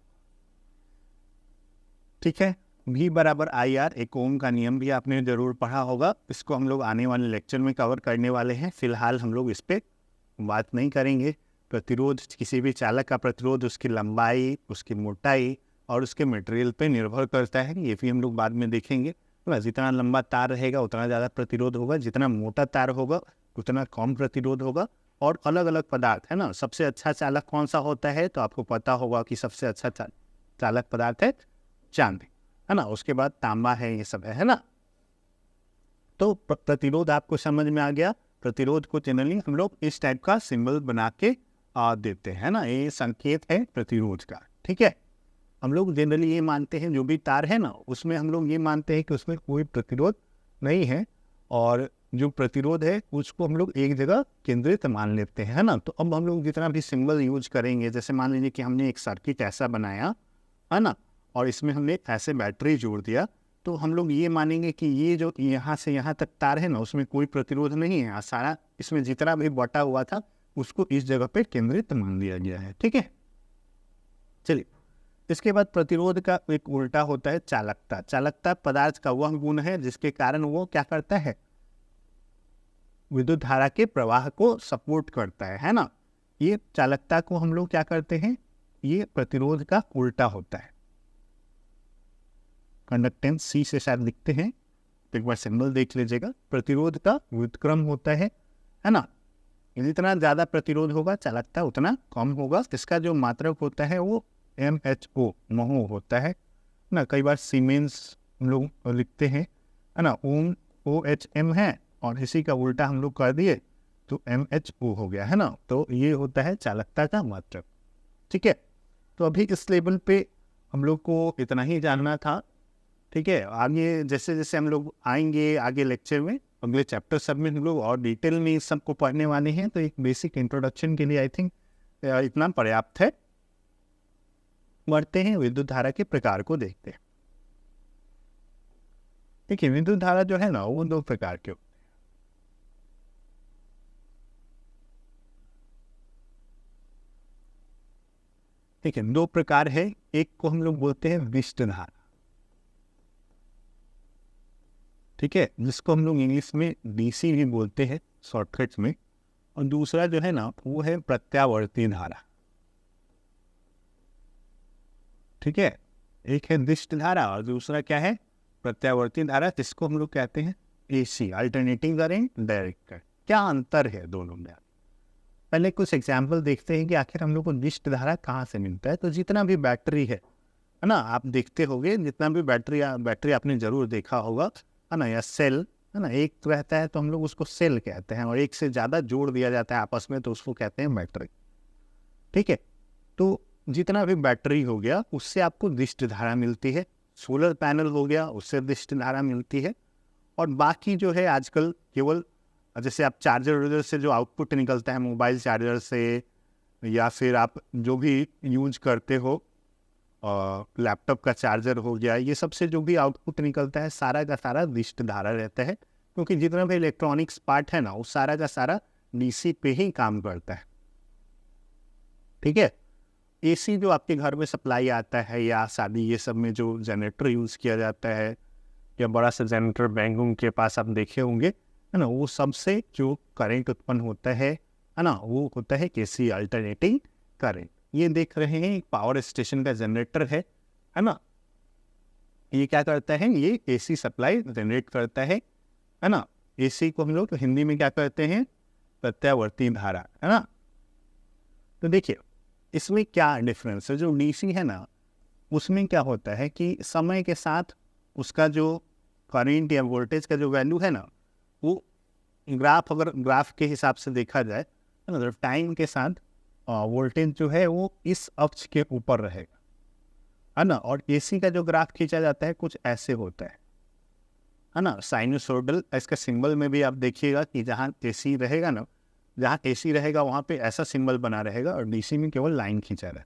ठीक है, V बराबर आई आर, एक ओम का नियम भी आपने जरूर पढ़ा होगा। इसको हम लोग आने वाले लेक्चर में कवर करने वाले हैं। फिलहाल हम लोग इस पर बात नहीं करेंगे। प्रतिरोध, किसी भी चालक का प्रतिरोध उसकी लंबाई, उसकी मोटाई और उसके मटेरियल पे निर्भर करता है। ये भी हम लोग बाद में देखेंगे। तो जितना लंबा तार रहेगा उतना ज़्यादा प्रतिरोध होगा, जितना मोटा तार होगा उतना कम प्रतिरोध होगा। और अलग अलग पदार्थ, है ना। सबसे अच्छा चालक कौन सा होता है, तो आपको पता होगा कि सबसे अच्छा चालक पदार्थ है चांदी, है ना। उसके बाद तांबा है, ये सब है ना। तो प्रतिरोध आपको समझ में आ गया। प्रतिरोध को जनरली हम लोग इस टाइप का सिंबल बना के देते हैं ना, ये संकेत है प्रतिरोध का। ठीक है, हम लोग जनरली ये मानते हैं जो भी तार है ना उसमें हम लोग ये मानते हैं कि उसमें कोई प्रतिरोध नहीं है, और जो प्रतिरोध है उसको हम लोग एक जगह केंद्रित मान लेते हैं, है ना। तो अब हम लोग जितना भी सिंबल यूज करेंगे, जैसे मान लीजिए कि हमने एक सर्किट ऐसा बनाया, है ना, और इसमें हमने ऐसे बैटरी जोड़ दिया, तो हम लोग ये मानेंगे कि ये जो यहाँ से यहाँ तक तार है ना उसमें कोई प्रतिरोध नहीं है। सारा इसमें जितना भी बटा हुआ था उसको इस जगह पे केंद्रित मान लिया गया है। ठीक है, चलिए। इसके बाद प्रतिरोध का एक उल्टा होता है चालकता। चालकता पदार्थ का वह गुण है जिसके कारण वो क्या करता है, विद्युत धारा के प्रवाह को सपोर्ट करता है ना। ये चालकता को हम लोग क्या करते हैं, ये प्रतिरोध का उल्टा होता है। कंडक्टेंस सी से शायद लिखते हैं, तो एक बार सिंबल देख लीजिएगा। प्रतिरोध का व्युत्क्रम होता है ना। जितना ज़्यादा प्रतिरोध होगा चालकता उतना कम होगा। इसका जो मात्रक होता है वो MHO महो होता है ना। कई बार सीमेंस हम लोग लिखते हैं, है ना। ओम OHM है और इसी का उल्टा हम लोग कर दिए तो MHO हो गया, है ना। तो ये होता है चालकता का मात्रक। ठीक है, तो अभी इस लेवल पे हम लोग को इतना ही जानना था। ठीक है, आगे जैसे जैसे हम लोग आएंगे आगे लेक्चर में, अगले चैप्टर सब में हम लोग और डिटेल में इस सबको पढ़ने वाले हैं। तो एक बेसिक इंट्रोडक्शन के लिए आई थिंक इतना पर्याप्त है। बढ़ते हैं, विद्युत धारा के प्रकार को देखते हैं। देखिए, विद्युत धारा जो है ना वो दो प्रकार के होते हैं। ठीक है, दो प्रकार है। एक को हम लोग बोलते हैं विशिष्ट धारा, ठीक है, जिसको हम लोग इंग्लिश में DC भी बोलते हैं शॉर्टकट्स में। और दूसरा जो है ना वो है प्रत्यावर्ती धारा। ठीक है, एक है विशिष्ट धारा और दूसरा क्या है, प्रत्यावर्ती धारा, जिसको हम लोग कहते हैं AC, alternating current, direct current. क्या अंतर है दोनों में? पहले कुछ एग्जाम्पल देखते हैं कि आखिर हम लोग को विशिष्ट धारा कहाँ से मिलता है। तो जितना भी बैटरी है ना, आप देखते होंगे जितना भी बैटरी आपने जरूर देखा होगा, है ना, या सेल, है ना। एक रहता है तो हम लोग उसको सेल कहते हैं, और एक से ज़्यादा जोड़ दिया जाता है आपस में तो उसको कहते हैं बैटरी। ठीक है, तो जितना भी बैटरी हो गया उससे आपको विशिष्ट धारा मिलती है। सोलर पैनल हो गया उससे विशिष्ट धारा मिलती है। और बाकी जो है आजकल केवल जैसे आप चार्जर से जो आउटपुट निकलता है मोबाइल चार्जर से, या फिर आप जो भी यूज करते हो लैपटॉप का चार्जर हो गया, ये सबसे जो भी आउटपुट निकलता है सारा का सारा विशिष्ट धारा रहता है। क्योंकि जितना भी इलेक्ट्रॉनिक्स पार्ट है ना वो सारा का सारा DC पे ही काम करता है। ठीक है, एसी जो आपके घर में सप्लाई आता है या शादी ये सब में जो जनरेटर यूज़ किया जाता है या बड़ा सा जनरेटर बैंकों के पास आप देखे होंगे, है ना, वो सबसे जो करंट उत्पन्न होता है ना, वो होता है एसी अल्टरनेटिंग करंट। ये देख रहे हैं एक पावर स्टेशन का जनरेटर है ना, ये क्या करता है, ये एसी सप्लाई जनरेट करता है ना। एसी को हम लोग हिंदी में क्या कहते हैं, प्रत्यावर्ती धारा, है ना। तो देखिए इसमें क्या डिफरेंस है, जो डीसी है ना उसमें क्या होता है कि समय के साथ उसका जो करंट या वोल्टेज का जो वैल्यू है ना, वो अगर ग्राफ के हिसाब से देखा जाए, है ना, तो टाइम के साथ वोल्टेज जो है वो इस अक्ष के ऊपर रहेगा, है ना। और एसी का जो ग्राफ खींचा जाता है कुछ ऐसे होता है ना, साइनसोइडल। इसका सिंबल में भी आप देखिएगा कि जहाँ एसी रहेगा ना, जहाँ एसी रहेगा वहाँ पे ऐसा सिंबल बना रहेगा और डीसी में केवल लाइन खींचा रहता है।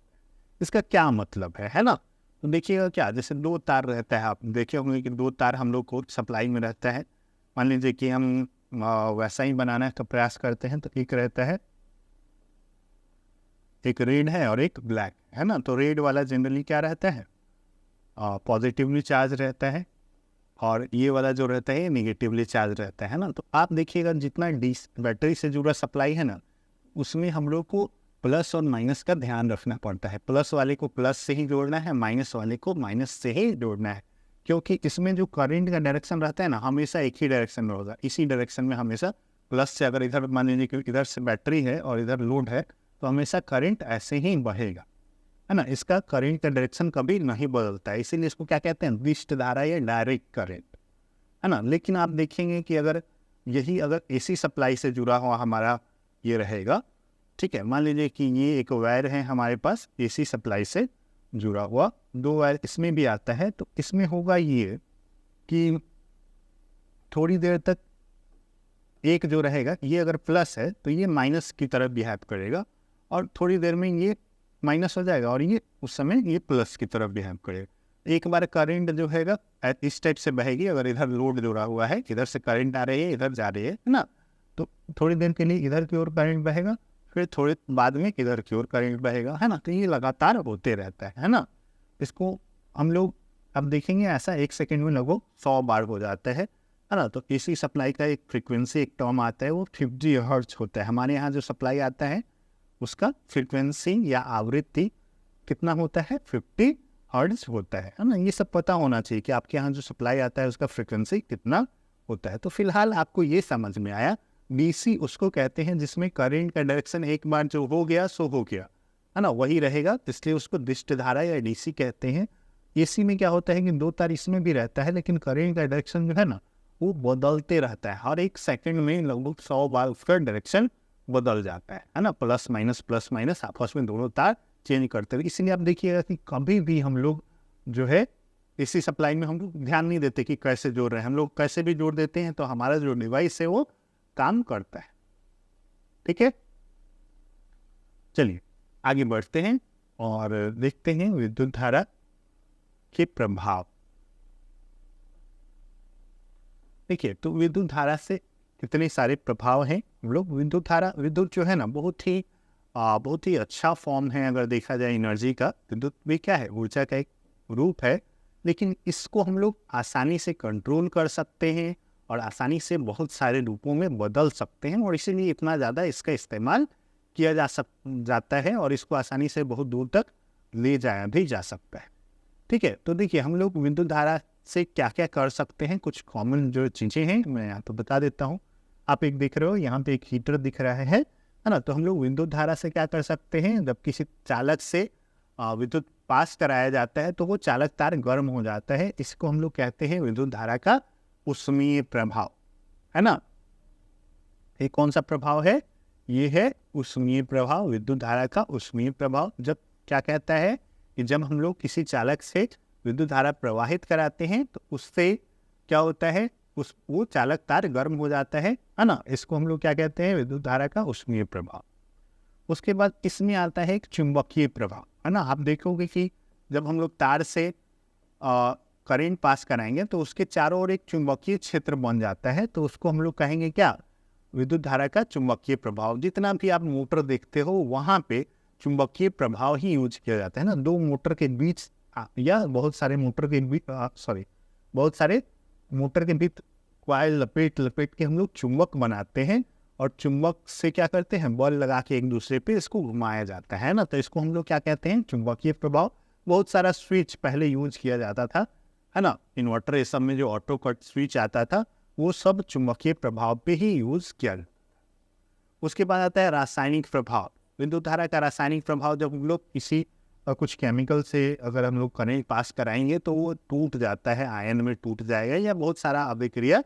इसका क्या मतलब है ना। तो देखिएगा क्या, जैसे दो तार रहता है, आप देखे होंगे कि दो तार हम लोग को सप्लाई में रहता है। मान लीजिए कि हम वैसा ही बनाने का प्रयास करते हैं, तो एक रहता है, एक रेड है और एक ब्लैक, है ना। तो रेड वाला जनरली क्या रहता है, पॉजिटिवली चार्ज रहता है, और ये वाला जो रहता है निगेटिवली चार्ज रहता है ना। तो आप देखिएगा जितना बैटरी से जुड़ा सप्लाई है ना, उसमें हम लोग को प्लस और माइनस का ध्यान रखना पड़ता है। प्लस वाले को प्लस से ही जोड़ना है, माइनस वाले को माइनस से ही जोड़ना है, क्योंकि इसमें जो करंट का डायरेक्शन रहता है ना, हमेशा एक ही डायरेक्शन में होगा। इसी डायरेक्शन में हमेशा प्लस से, अगर इधर मान लीजिए कि इधर से बैटरी है और इधर लोड है, तो हमेशा करंट ऐसे ही बहेगा, है ना। इसका करंट का डायरेक्शन कभी नहीं बदलता है, इसीलिए इसको क्या कहते हैं, दिष्ट धारा या डायरेक्ट करंट, है ना। लेकिन आप देखेंगे कि अगर एसी सप्लाई से जुड़ा हुआ हमारा ये रहेगा, ठीक है, मान लीजिए कि ये एक वायर है हमारे पास एसी सप्लाई से जुड़ा हुआ, दो वायर इसमें भी आता है, तो इसमें होगा ये कि थोड़ी देर तक एक जो रहेगा, ये अगर प्लस है तो ये माइनस की तरफ बिहेव करेगा, और थोड़ी देर में ये माइनस हो जाएगा और ये उस समय ये प्लस की तरफ बिहेव करेगा। एक बार करंट जो हैगा इस टाइप से बहेगी, अगर इधर लोड जुड़ा हुआ है, इधर से करंट आ रही है, इधर जा रही है ना, तो थोड़ी देर के लिए इधर की ओर करंट बहेगा, फिर थोड़े बाद में इधर की ओर करंट बहेगा, है ना। तो ये लगातार होते रहता है ना। इसको हम लोग अब देखेंगे, ऐसा 1 सेकेंड में लगभग 100 बार हो जाता है ना। तो एसी सप्लाई का एक फ्रीक्वेंसी, एक टर्म आता है, वो 50 हर्ट्ज होता है। हमारे यहाँ जो सप्लाई आता है उसका फ्रीक्वेंसी या आवृत्ति कितना होता है, 50 हर्ट्ज होता है ना। ये सब पता होना चाहिए कि आपके यहाँ जो सप्लाई आता है उसका फ्रीक्वेंसी कितना होता है। तो फिलहाल आपको ये समझ में आया, डीसी उसको कहते हैं जिसमें करंट का डायरेक्शन एक बार जो हो गया सो हो गया, है ना, वही रहेगा, इसलिए उसको दिष्ट धारा या डीसी कहते हैं। एसी में क्या होता है कि दो तार इसमें भी रहता है, लेकिन करंट का डायरेक्शन जो है ना वो बदलते रहता है, हर 1 सेकेंड में लगभग 100 बार उसका डायरेक्शन बदल जाता है ना। प्लस माइनस आपस में दोनों तार चेंज करते हैं। इसलिए आप देखिएगा कि कभी भी हम लोग जो है इसी सप्लाई में हम लोग ध्यान नहीं देते कि कैसे जोड़ रहे हैं, हम लोग कैसे भी जोड़ देते हैं तो हमारा जो डिवाइस है वो काम करता है। ठीक है, चलिए आगे बढ़ते हैं और देखते हैं विद्युत धारा के प्रभाव। देखिए, तो विद्युत धारा से कितने सारे प्रभाव हैं। हम लोग विद्युत जो है ना बहुत ही अच्छा फॉर्म है। अगर देखा जाए एनर्जी का, विद्युत भी क्या है, ऊर्जा का एक रूप है, लेकिन इसको हम लोग आसानी से कंट्रोल कर सकते हैं और आसानी से बहुत सारे रूपों में बदल सकते हैं, और इसीलिए इतना ज़्यादा इसका इस्तेमाल किया जाता है और इसको आसानी से बहुत दूर तक ले जाया भी जा सकता है। ठीक है, तो देखिए हम लोग विद्युत धारा से क्या क्या कर सकते हैं, कुछ कॉमन जो चीज़ें हैं मैं यहाँ तो बता देता हूँ। आप एक देख रहे हो, यहाँ पे एक हीटर दिख रहा है ना। तो हम लोग विद्युत धारा से क्या कर सकते हैं, जब किसी चालक से विद्युत पास कराया जाता है तो वो चालक तार गर्म हो जाता है, इसको हम लोग कहते हैं विद्युत धारा का ऊष्मीय प्रभाव, है ना। ये कौन सा प्रभाव है, ये है ऊष्मीय प्रभाव, विद्युत धारा का ऊष्मीय प्रभाव। जब क्या कहता है कि जब हम लोग किसी चालक से विद्युत धारा प्रवाहित कराते हैं तो उससे क्या होता है, वो चालक तार गर्म हो जाता है ना। इसको हम लोग क्या कहते हैं, विद्युत धारा का ऊष्मीय प्रभाव। उसके बाद इसमें आता है एक चुंबकीय प्रभाव, है ना। आप देखोगे कि जब हम लोग तार से करंट पास कराएंगे तो उसके चारों ओर एक चुंबकीय क्षेत्र बन जाता है, तो उसको हम लोग कहेंगे क्या, विद्युत धारा का चुंबकीय प्रभाव। जितना भी आप मोटर देखते हो वहाँ पे चुंबकीय प्रभाव ही यूज किया जाता है ना, दो मोटर के बीच या बहुत सारे मोटर के बीच बहुत सारे मोटर के बीच क्वाइल लपेट लपेट के हम लोग चुंबक बनाते हैं और चुंबक से क्या करते हैं, बल लगा के एक दूसरे पे इसको घुमाया जाता है ना, तो इसको हम लोग क्या कहते हैं, चुंबकीय प्रभाव। बहुत सारा स्विच पहले यूज किया जाता था, है ना, इन्वर्टर ये सब में जो ऑटो कट स्विच आता था वो सब चुंबकीय प्रभाव पे ही यूज किया जाता है। उसके बाद आता है रासायनिक प्रभाव। विद्युत धारा का रासायनिक प्रभाव, जब हम लोग किसी कुछ केमिकल से अगर हम लोग करंट पास कराएंगे तो वो टूट जाता है, आयन में टूट जाएगा या बहुत सारा अभिक्रिया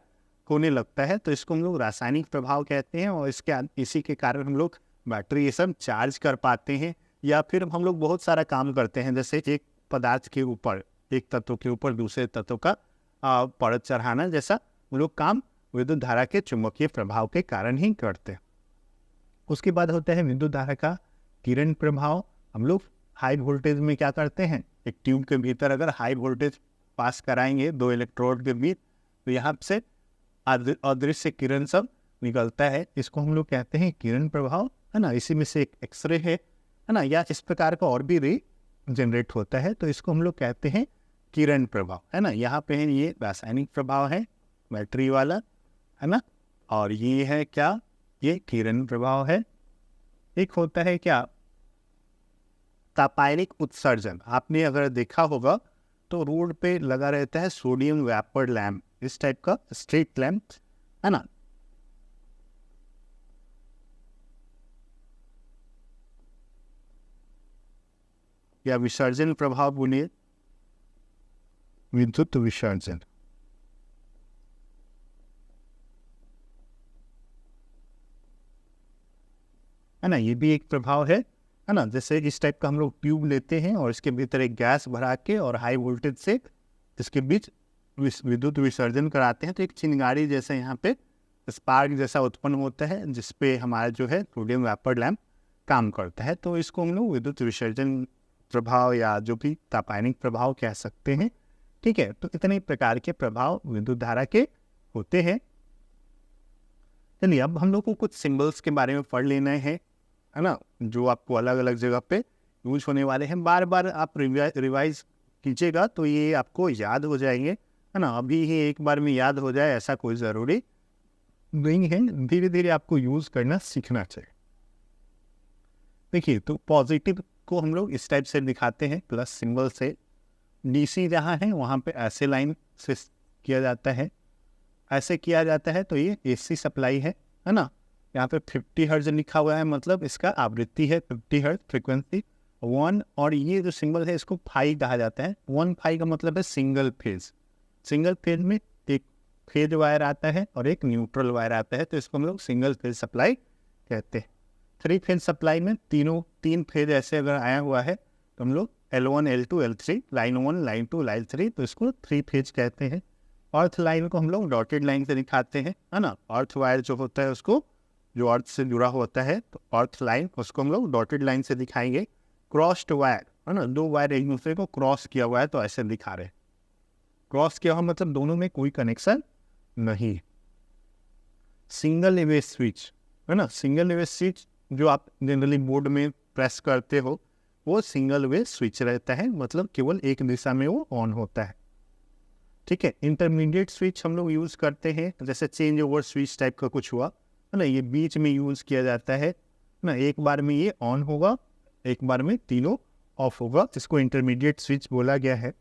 होने लगता है, तो इसको हम लोग रासायनिक प्रभाव कहते हैं। और इसी के कारण हम लोग बैटरी ये सब चार्ज कर पाते हैं, या फिर हम लोग बहुत सारा काम करते हैं, जैसे एक पदार्थ के ऊपर, एक तत्व के ऊपर दूसरे तत्व का परत चढ़ाना, जैसा हम लोग काम विद्युत धारा के चुंबकीय प्रभाव के कारण ही करते हैं। उसके बाद होता है विद्युत धारा का किरण प्रभाव। हम लोग हाई वोल्टेज में क्या करते हैं, एक ट्यूब के भीतर अगर हाई वोल्टेज पास कराएंगे दो इलेक्ट्रोड के बीच, तो यहाँ से अदृश्य किरण सब निकलता है, इसको हम लोग कहते हैं किरण प्रभाव, है ना। इसी में से एक एक्सरे है ना, या इस प्रकार का और भी रे जनरेट होता है, तो इसको हम लोग कहते हैं किरण प्रभाव, है ना। यहाँ पे है ये रासायनिक प्रभाव है बैटरी वाला, है ना, और ये है क्या, ये किरण प्रभाव है। एक होता है क्या, तापायनिक उत्सर्जन। आपने अगर देखा होगा तो रोड पे लगा रहता है सोडियम वेपर लैंप, इस टाइप का स्ट्रीट लैंप, है ना। या विसर्जन प्रभाव बोलिए, विद्युत विसर्जन, है ना, ये भी एक प्रभाव है ना। जैसे इस टाइप का हम लोग ट्यूब लेते हैं और इसके भीतर एक गैस भरा के और हाई वोल्टेज से इसके बीच विद्युत विसर्जन कराते हैं, तो एक चिंगारी जैसे यहाँ पे स्पार्क जैसा उत्पन्न होता है, जिसपे हमारा जो है सोडियम वेपर लैंप काम करता है, तो इसको हम लोग विद्युत विसर्जन प्रभाव या जो भी तापायनिक प्रभाव कह सकते हैं। ठीक है, तो इतने प्रकार के प्रभाव विद्युत धारा के होते हैं। चलिए अब हम लोग को कुछ सिंबल्स के बारे में पढ़ लेना है ना, जो आपको अलग अलग जगह पे यूज होने वाले हैं। बार बार आप रिवाइज कीजिएगा तो ये आपको याद हो जाएंगे, है ना। अभी ही एक बार में याद हो जाए ऐसा कोई ज़रूरी नहीं है, धीरे धीरे आपको यूज करना सीखना चाहिए। देखिए, तो पॉजिटिव को हम लोग इस टाइप से दिखाते हैं प्लस सिंबल से। डीसी जहाँ है वहाँ पे ऐसे लाइन से किया जाता है, ऐसे किया जाता है, तो ये एसी सप्लाई है ना। यहाँ पे 50 हर्ट्ज लिखा हुआ है, मतलब इसका आवृत्ति है 50 हर्ट्ज फ्रिक्वेंसी 1, और ये जो सिंबल है इसको फाई कहा जाता है। 1 फाई का मतलब है सिंगल फेज। सिंगल फेज में एक फेज वायर आता है और एक न्यूट्रल वायर आता है, तो इसको हम लोग सिंगल फेज सप्लाई कहते हैं। 3 फेज सप्लाई में तीन फेज ऐसे अगर आया हुआ है तो हम लोग L1 L2 L3, line 1 line 2 line 3, तो इसको 3 फेज कहते हैं। अर्थ लाइन को हम लोग डॉटेड लाइन से दिखाते हैं, है ना। अर्थ वायर जो होता है उसको, जो अर्थ से जुड़ा होता है, तो अर्थ लाइन उसको हम लोग डॉटेड लाइन से दिखाएंगे। क्रॉस्ड वायर, है ना, दो वायर एक दूसरे को क्रॉस किया हुआ है तो ऐसे दिखा रहे हैं। क्रॉस किया हुआ मतलब दोनों में कोई कनेक्शन नहीं। सिंगल वे स्विच, है ना, सिंगल वे स्विच जो आप जनरली बोर्ड में प्रेस करते हो वो सिंगल वे स्विच रहता है, मतलब केवल एक दिशा में वो ऑन होता है। ठीक है, इंटरमीडिएट स्विच हम लोग यूज़ करते हैं, जैसे चेंज ओवर स्विच टाइप का कुछ हुआ, है ना, ये बीच में यूज़ किया जाता है ना। एक बार में ये ऑन होगा, एक बार में तीनों ऑफ होगा, इसको इंटरमीडिएट स्विच बोला गया है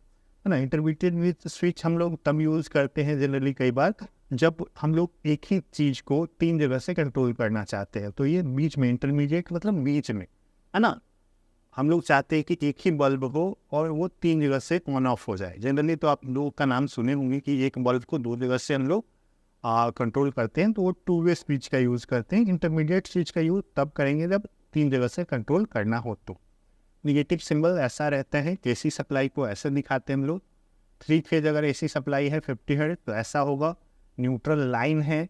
ना। इंटरमीडिएट स्विच हम लोग तब यूज़ करते हैं जनरली कई बार जब हम लोग एक ही चीज़ को 3 जगह से कंट्रोल करना चाहते हैं, तो ये बीच में, इंटरमीडिएट मतलब बीच में, है ना। हम लोग चाहते हैं कि एक ही बल्ब हो और वो 3 जगह से ऑन ऑफ हो जाए। जनरली तो आप लोग का नाम सुने होंगे कि एक बल्ब को 2 जगह से हम लोग कंट्रोल करते हैं, तो वो 2 वे स्विच का यूज़ करते हैं। इंटरमीडिएट स्विच का यूज़ तब करेंगे जब 3 जगह से कंट्रोल करना हो तो। निगेटिव सिंबल ऐसा रहता है, एसी सप्लाई को ऐसे दिखाते हैं हम लोग। 3 फेज अगर एसी सप्लाई है 50 हर्ट्ज तो ऐसा होगा। न्यूट्रल लाइन है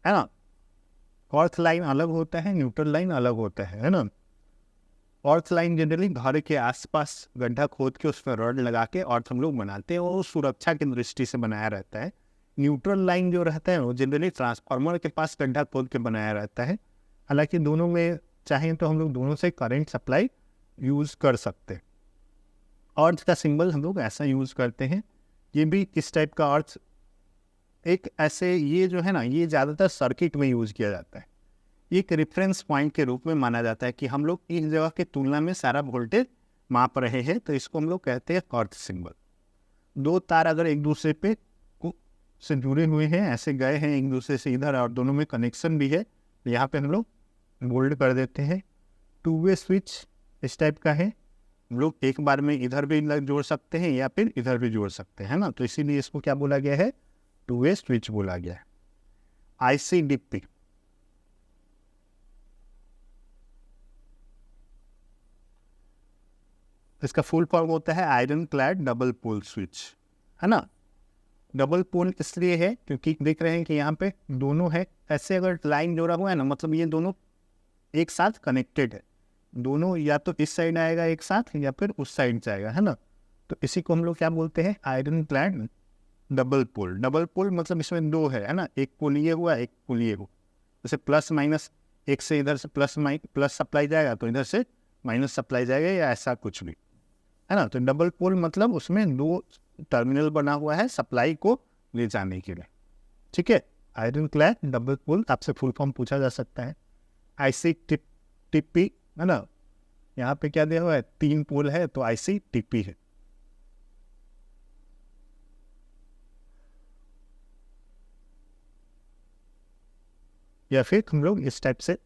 ना। अर्थ लाइन अलग होता है, न्यूट्रल लाइन अलग होता है ना। अर्थ लाइन जनरली घर के आसपास गड्ढा खोद के उस पर रॉड लगा के अर्थ हम लोग बनाते हैं, और सुरक्षा की दृष्टि से बनाया रहता है। न्यूट्रल लाइन जो रहता है वो जनरली ट्रांसफार्मर के पास गड्ढा खोद के बनाया रहता है। हालांकि दोनों में चाहें तो हम लोग दोनों से करंट सप्लाई यूज़ कर सकते हैं। अर्थ का सिंबल हम लोग ऐसा यूज़ करते हैं। ये भी किस टाइप का अर्थ, एक ऐसे, ये जो है ना, ये ज़्यादातर सर्किट में यूज़ किया जाता है। एक रेफरेंस पॉइंट के रूप में माना जाता है कि हम लोग इस जगह की तुलना में सारा वोल्टेज माप रहे हैं, तो इसको हम लोग कहते हैं अर्थ सिंबल। दो तार अगर एक दूसरे पे से जुड़े हुए हैं, ऐसे गए हैं एक दूसरे से इधर, और दोनों में कनेक्शन भी है, तो यहाँ पे हम लोग बोल्ड कर देते हैं। टू वे स्विच इस टाइप का है, हम लोग एक बार में इधर भी जोड़ सकते हैं या फिर इधर भी जोड़ सकते हैं ना, तो इसीलिए इसको क्या बोला गया है, टू वे स्विच बोला गया है। ICDP, इसका फुल फॉर्म होता है iron clad double pole switch, है ना। डबल पोल इसलिए है क्योंकि देख रहे हैं कि यहाँ पे दोनों है, ऐसे अगर लाइन जोड़ा हुआ है ना, मतलब ये दोनों एक साथ कनेक्टेड है, दोनों या तो इस साइड आएगा एक साथ या फिर उस साइड जाएगा, है ना। तो इसी को हम लोग क्या बोलते हैं, iron clad double pole. Double pole मतलब इसमें दो है ना, एक पोल ये हुआ, एक पोल ये हुआ, जैसे प्लस माइनस, एक से इधर से प्लस सप्लाई जाएगा तो इधर से माइनस सप्लाई जाएगा, या ऐसा कुछ भी, है ना। तो डबल पोल मतलब उसमें दो टर्मिनल बना हुआ है सप्लाई को ले जाने के लिए, ठीक है। आयरन क्लैड डबल पोल, आपसे फुल फॉर्म पूछा जा सकता है। ICTP, है ना, यहाँ पे क्या दिया हुआ है, 3 पोल है तो ICTP है। या फिर हम लोग इस टाइप से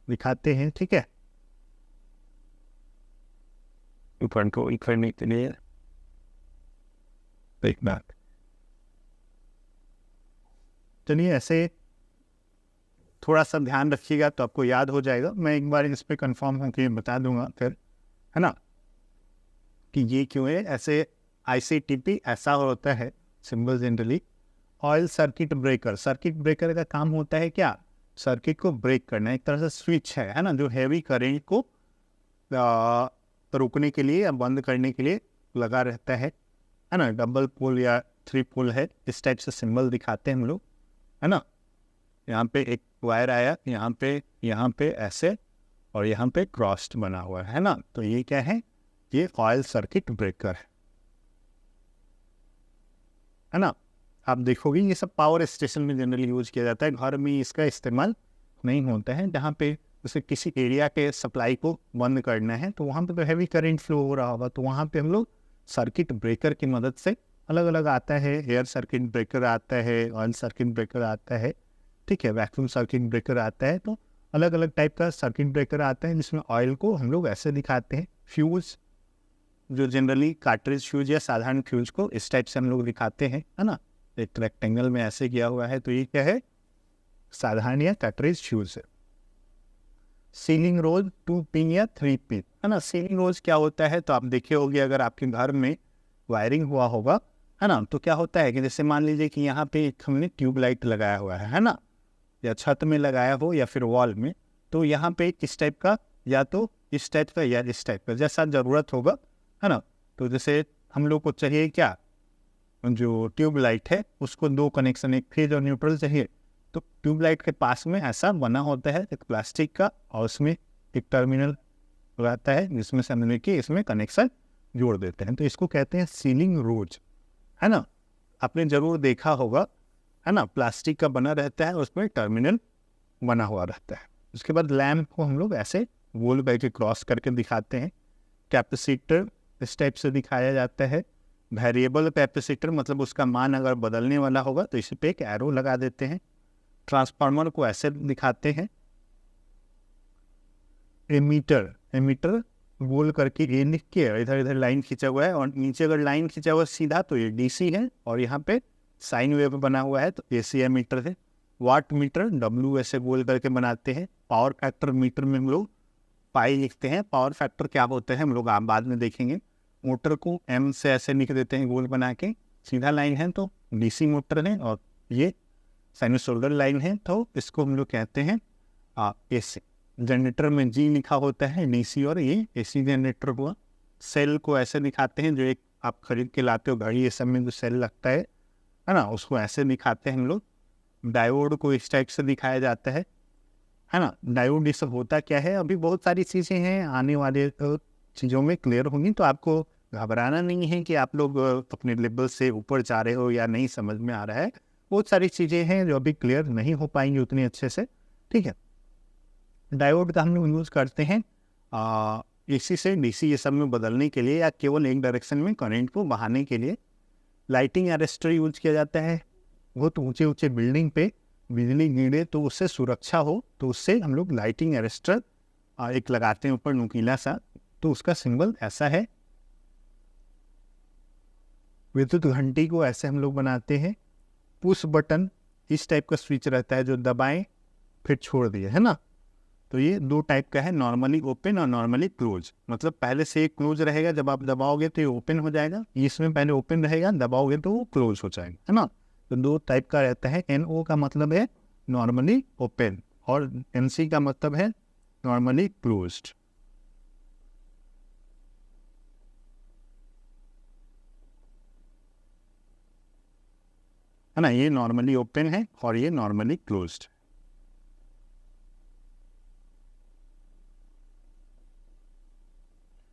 दिखाते हैं, ठीक है। ऊपर को करने के लिए एक बात, चलिए ऐसे थोड़ा सा ध्यान रखिएगा तो आपको याद हो जाएगा। मैं एक बार इस पर कंफर्म होकर बता दूंगा फिर, है ना, कि ये क्यों है ऐसे। ICTP ऐसा होता है symbol generally. Oil circuit breaker, circuit breaker का काम होता है क्या, सर्किट को ब्रेक करना, एक तरह से स्विच है ना, जो हैवी करंट को रोकने के लिए या बंद करने के लिए लगा रहता है ना। डबल पोल या 3 पोल है, इस टाइप से सिंबल दिखाते हैं हम लोग, है ना। यहाँ पे एक वायर आया, यहाँ पे ऐसे, और यहाँ पे क्रॉस्ड बना हुआ है ना, तो ये क्या है, ये ऑयल सर्किट ब्रेकर है ना। आप देखोगे ये सब पावर स्टेशन में जनरली यूज किया जाता है, घर में इसका इस्तेमाल नहीं होता है। जहाँ पे जैसे किसी एरिया के सप्लाई को बंद करना है तो वहाँ पे तो हैवी करंट फ्लो हो रहा होगा, तो वहाँ पे हम लोग सर्किट ब्रेकर की मदद से, अलग अलग आता है, एयर सर्किट ब्रेकर आता है, ऑयल सर्किट ब्रेकर आता है, ठीक है, वैक्यूम सर्किट ब्रेकर आता है, तो अलग अलग टाइप का सर्किट ब्रेकर आता है जिसमें ऑयल को हम लोग ऐसे दिखाते हैं। फ्यूज, जो जनरली कार्ट्रिज फ्यूज या साधारण फ्यूज को इस टाइप से हम लोग दिखाते हैं, है ना, एक रेक्टेंगल में ऐसे किया हुआ है, तो ये क्या है, साधारण या कार्ट्रिज फ्यूज है। सीलिंग रोज 2 पिन या 3 पिन, है ना। सीलिंग रोज क्या होता है, तो आप देखे होंगे अगर आपके घर में वायरिंग हुआ होगा, है ना, तो क्या होता है कि जैसे मान लीजिए कि यहाँ पे एक हमने ट्यूब लाइट लगाया हुआ है ना, या छत में लगाया हो या फिर वॉल में, तो यहाँ पे इस टाइप का, या तो इस टाइप का या इस टाइप का, जैसा ज़रूरत होगा, है ना। तो जैसे हम लोग को चाहिए क्या, जो ट्यूब लाइट है उसको 2 कनेक्शन, एक फेज और न्यूट्रल चाहिए, तो ट्यूब लाइट के पास में ऐसा बना होता है एक प्लास्टिक का, और उसमें एक टर्मिनल रहता है जिसमें से हम लेके इसमें कनेक्शन जोड़ देते हैं, तो इसको कहते हैं सीलिंग रोज, है ना। आपने जरूर देखा होगा, है ना, प्लास्टिक का बना रहता है, उसमें टर्मिनल बना हुआ रहता है। उसके बाद लैम्प को हम लोग ऐसे गोल करके क्रॉस करके दिखाते हैं। कैपेसिटर इस टाइप से दिखाया जाता है। वेरिएबल कैपेसिटर मतलब उसका मान अगर बदलने वाला होगा तो इस पे एक एरो लगा देते हैं। ट्रांसफार्मर को ऐसे दिखाते हैं। एमीटर गोल करके ए लिख के इधर इधर लाइन खींचा हुआ है, और नीचे अगर लाइन खींचा हुआ सीधा तो ये DC है, और यहाँ पे साइन वेव बना हुआ है तो AC एमीटर है। वाट मीटर W ऐसे गोल करके बनाते हैं। पावर फैक्टर मीटर में हम लोग पाई लिखते हैं। पावर फैक्टर क्या होता है हम लोग आप बाद में देखेंगे। मोटर को M से ऐसे लिख देते हैं गोल बना के, सीधा लाइन है तो DC मोटर है, और ये साइनसोइडल लाइन है तो इसको हम लोग कहते हैं AC। जनरेटर में G लिखा होता है DC, और ये AC जनरेटर हुआ। सेल को ऐसे दिखाते हैं, जो एक आप खरीद के लाते हो घड़ी, ये सब में जो सेल लगता है ना, उसको ऐसे दिखाते हैं हम लोग। डायोड को इस टाइप से दिखाया जाता है ना। डायोड ये सब होता क्या है, अभी बहुत सारी चीज़ें हैं आने वाले चीज़ों में क्लियर होंगी, तो आपको घबराना नहीं है कि आप लोग अपने लेवल से ऊपर जा रहे हो या नहीं समझ में आ रहा है। बहुत सारी चीज़ें हैं जो अभी क्लियर नहीं हो पाएंगी उतनी अच्छे से, ठीक है। डायोड का हम लोग यूज़ करते हैं एसी से डीसी ये सब में बदलने के लिए, या केवल एक डायरेक्शन में करंट को बहाने के लिए। लाइटिंग अरेस्टर यूज किया जाता है, बहुत ऊंचे ऊंचे बिल्डिंग पे बिजली गिरे तो उससे सुरक्षा हो, तो उससे हम लोग लाइटिंग अरेस्टर एक लगाते हैं ऊपर नुकीला सा, तो उसका सिंबल ऐसा है। विद्युत घंटी को ऐसे हम लोग बनाते हैं। पुश बटन इस टाइप का स्विच रहता है जो दबाएं फिर छोड़ दिए, है ना। तो ये दो टाइप का है, नॉर्मली ओपन और नॉर्मली क्लोज। मतलब पहले से एक क्लोज रहेगा, जब आप दबाओगे तो ये ओपन हो जाएगा, इसमें पहले ओपन रहेगा, दबाओगे तो वो क्लोज हो जाएगा, है ना। तो दो टाइप का रहता है। NO का मतलब है नॉर्मली ओपन और NC का मतलब है नॉर्मली क्लोज्ड, है ना। ये नॉर्मली ओपन है और ये नॉर्मली क्लोज्ड।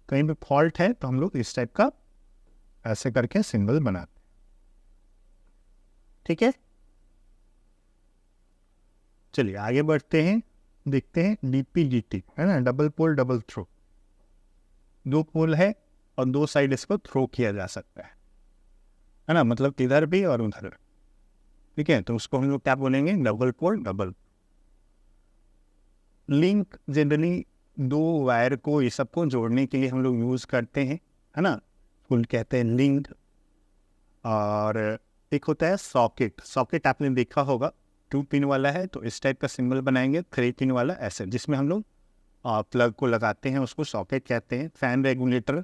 कहीं पे फॉल्ट है तो हम लोग इस टाइप का ऐसे करके सिंबल बनाते हैं, ठीक है। चलिए आगे बढ़ते हैं, देखते हैं DPGT, है ना, डबल पोल डबल थ्रो। दो पोल है और दो साइड इसको थ्रो किया जा सकता है ना, मतलब इधर भी और उधर, ठीक है। तो उसको हम लोग क्या बोलेंगे, double pole double. Link generally दो वायर को ये सबको जोड़ने के लिए हम लोग यूज़ करते हैं, है ना, फुल कहते हैं लिंक। और एक होता है सॉकेट। सॉकेट आपने देखा होगा, 2 पिन वाला है तो इस टाइप का सिंबल बनाएंगे, 3 पिन वाला ऐसे, जिसमें हम लोग प्लग को लगाते हैं, उसको सॉकेट कहते हैं। फैन रेगुलेटर,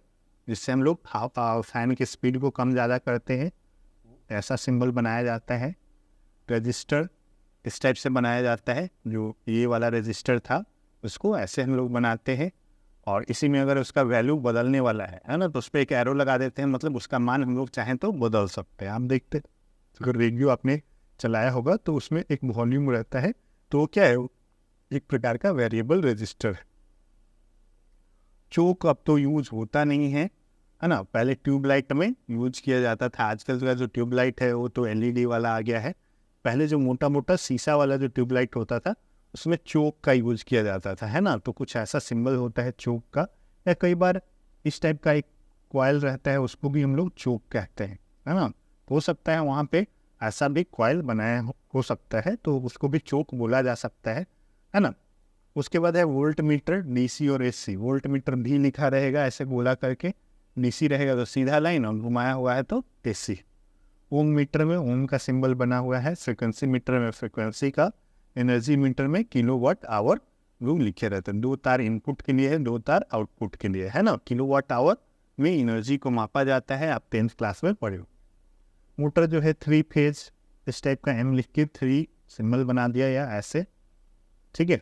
जिससे हम लोग फैन की स्पीड को कम ज़्यादा करते हैं, ऐसा सिंबल बनाया जाता है। रजिस्टर इस टाइप से बनाया जाता है, जो ये वाला रजिस्टर था उसको ऐसे हम लोग बनाते हैं। और इसी में अगर उसका वैल्यू बदलने वाला है ना, तो उस पर एक एरो लगा देते हैं, मतलब उसका मान हम लोग चाहें तो बदल सकते हैं। आप देखते अगर रेडियो आपने चलाया होगा तो उसमें एक वॉल्यूम रहता है, तो क्या है, एक प्रकार का वेरिएबल रजिस्टर। चोक अब तो यूज होता नहीं है ना, पहले ट्यूबलाइट में यूज किया जाता था। आजकल का जो ट्यूबलाइट है वो तो LED वाला आ गया है। पहले जो मोटा मोटा शीशा वाला जो ट्यूबलाइट होता था उसमें चोक का यूज किया जाता था, है ना। तो कुछ ऐसा सिंबल होता है चोक का, या कई बार इस टाइप का एक कॉइल रहता है, उसको भी हम लोग चोक कहते हैं, है ना। हो सकता है वहाँ पे ऐसा भी कॉइल बनाया हो सकता है, तो उसको भी चोक बोला जा सकता है ना। उसके बाद है वोल्ट मीटर, DC और AC। वोल्ट मीटर भी लिखा रहेगा ऐसे गोला करके, DC रहेगा तो सीधा लाइन, और घुमाया हुआ है तो AC। ओम मीटर में ओम का सिंबल बना हुआ है, फ्रिक्वेंसी मीटर में फ्रिक्वेंसी का, एनर्जी मीटर में किलोवाट आवर वो लिखे रहते हैं। 2 तार इनपुट के लिए है, 2 तार आउटपुट के लिए, है ना। किलोवाट आवर में एनर्जी को मापा जाता है, आप 10th क्लास में पढ़े हो। मोटर जो है 3 फेज, इस टाइप का M लिख के 3 सिंबल बना दिया या ऐसे, ठीक है।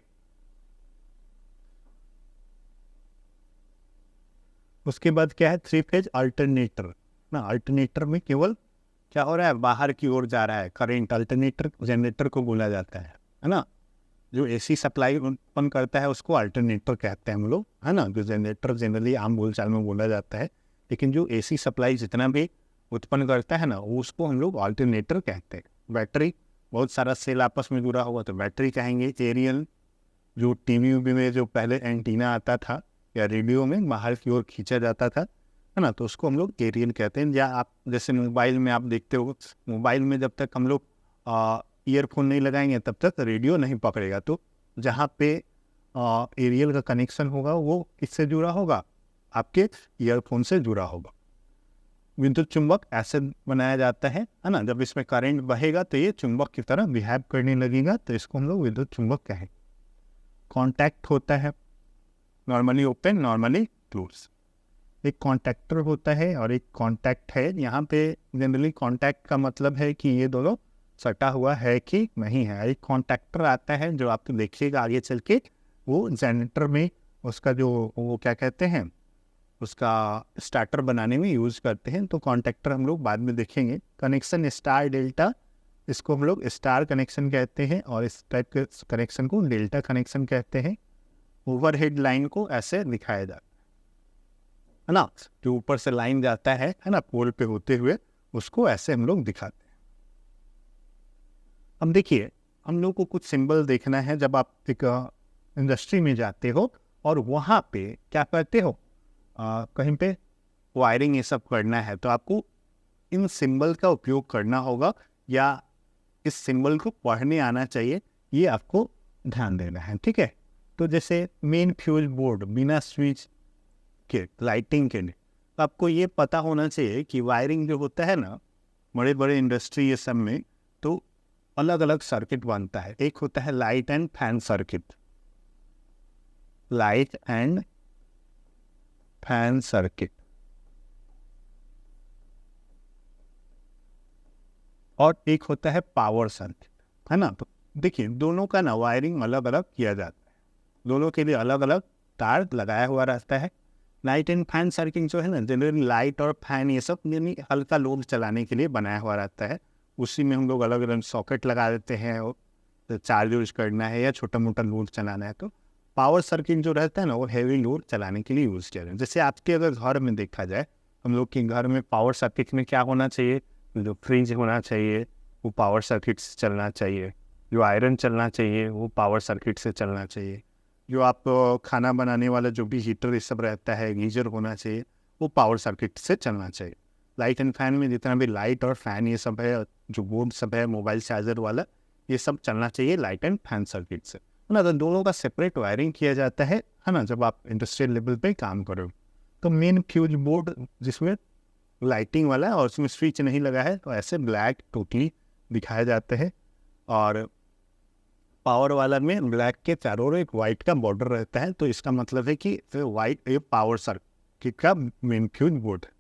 उसके बाद क्या है, 3 फेज अल्टरनेटर ना। अल्टरनेटर में केवल क्या हो रहा है, बाहर की ओर जा रहा है करंट, अल्टरनेटर जनरेटर को बोला जाता है ना। जो AC सप्लाई उत्पन्न करता है उसको अल्टरनेटर कहते हैं हम लोग, है ना। जो जनरेटर जनरली आम बोलचाल में बोला जाता है, लेकिन जो AC सप्लाई जितना भी उत्पन्न करता है ना, वो उसको हम लोग अल्टरनेटर कहते हैं। बैटरी, बहुत सारा सेल आपस में जुड़ा हुआ तो बैटरी कहेंगे। एरियल, जो TV में जो पहले एंटीना आता था या रेडियो में बाहर की ओर खींचा जाता था, है ना, तो उसको हम लोग एरियल कहते हैं। या आप जैसे मोबाइल में आप देखते हो, मोबाइल में जब तक हम लोग ईयरफोन नहीं लगाएंगे तब तक रेडियो नहीं पकड़ेगा, तो जहाँ पे एरियल का कनेक्शन होगा वो किससे जुड़ा होगा, आपके ईयरफोन से जुड़ा होगा। विद्युत चुंबक ऐसे बनाया जाता है ना, जब इसमें करंट बहेगा तो ये चुंबक की तरह बिहेव करने लगेगा, तो इसको हम लोग विद्युत चुंबक कहें। कॉन्टैक्ट होता है, नॉर्मली ओपन नॉर्मली क्लोज। एक कॉन्टैक्टर होता है और एक कॉन्टैक्ट है। यहाँ पे जनरली कॉन्टैक्ट का मतलब है कि ये दोनों सटा हुआ है कि नहीं है। एक कॉन्टैक्टर आता है जो आपको देखिएगा आगे चल के, वो जनरेटर में उसका जो वो क्या कहते हैं, उसका स्टार्टर बनाने में यूज़ करते हैं। तो कॉन्टैक्टर हम लोग बाद में देखेंगे। कनेक्शन स्टार डेल्टा इसको हम लोग स्टार कनेक्शन कहते हैं और इस टाइप के कनेक्शन को डेल्टा कनेक्शन कहते हैं। ओवरहेड लाइन को ऐसे दिखाया जाता है ना, जो ऊपर से लाइन जाता है ना पोल पे होते हुए, उसको ऐसे हम लोग दिखाते हैं। अब देखिए, हम लोग को कुछ सिंबल देखना है। जब आप एक इंडस्ट्री में जाते हो और वहाँ पे क्या करते हो, कहीं पे वायरिंग ये सब करना है, तो आपको इन सिंबल का उपयोग करना होगा या इस सिंबल को पढ़ने आना चाहिए, ये आपको ध्यान देना है, ठीक है। तो जैसे मेन फ्यूज बोर्ड बिना स्विच के लाइटिंग के लिए, तो आपको ये पता होना चाहिए कि वायरिंग जो होता है ना बड़े बड़े इंडस्ट्री ये सब में, तो अलग अलग सर्किट बनता है। एक होता है light and fan circuit, light and fan circuit, और एक होता है पावर सर्किट, है ना। तो देखिए, दोनों का ना वायरिंग अलग अलग किया जाता है, दोनों के लिए अलग अलग तार लगाया हुआ रहता है। लाइट एंड फैन सर्किट जो है ना, जनरली लाइट और फैन ये सब यानी हल्का लोड चलाने के लिए बनाया हुआ रहता है। उसी में हम लोग अलग अलग सॉकेट लगा देते हैं, और चार्ज यूज करना है या छोटा मोटा लोड चलाना है। तो पावर सर्किट जो रहता है ना, वो हैवी लोड चलाने के लिए यूज़ किया जाता है। जैसे आपके अगर घर में देखा जाए, हम लोग के घर में पावर सर्किट में क्या होना चाहिए, जो फ्रिज होना चाहिए वो पावर सर्किट से चलना चाहिए, जो आयरन चलना चाहिए वो पावर सर्किट से चलना चाहिए, जो आप खाना बनाने वाला जो भी हीटर ये सब रहता है, गीजर होना चाहिए, वो पावर सर्किट से चलना चाहिए। लाइट एंड फैन में जितना भी लाइट और फैन ये सब है, जो बोर्ड सब है मोबाइल चार्जर वाला, ये सब चलना चाहिए लाइट एंड फैन सर्किट से, है ना। तो दोनों का सेपरेट वायरिंग किया जाता है ना, जब आप इंडस्ट्रियल लेवल पे काम करो। तो मेन फ्यूज बोर्ड जिसमें लाइटिंग वाला है और उसमें स्विच नहीं लगा है, तो ऐसे ब्लैक टोटली दिखाया जाता है। और पावर वाला में ब्लैक के चारों ओर एक वाइट का बॉर्डर रहता है, तो इसका मतलब है कि वाइट ये पावर सर्किट का मेन फ्यूज बोर्ड है।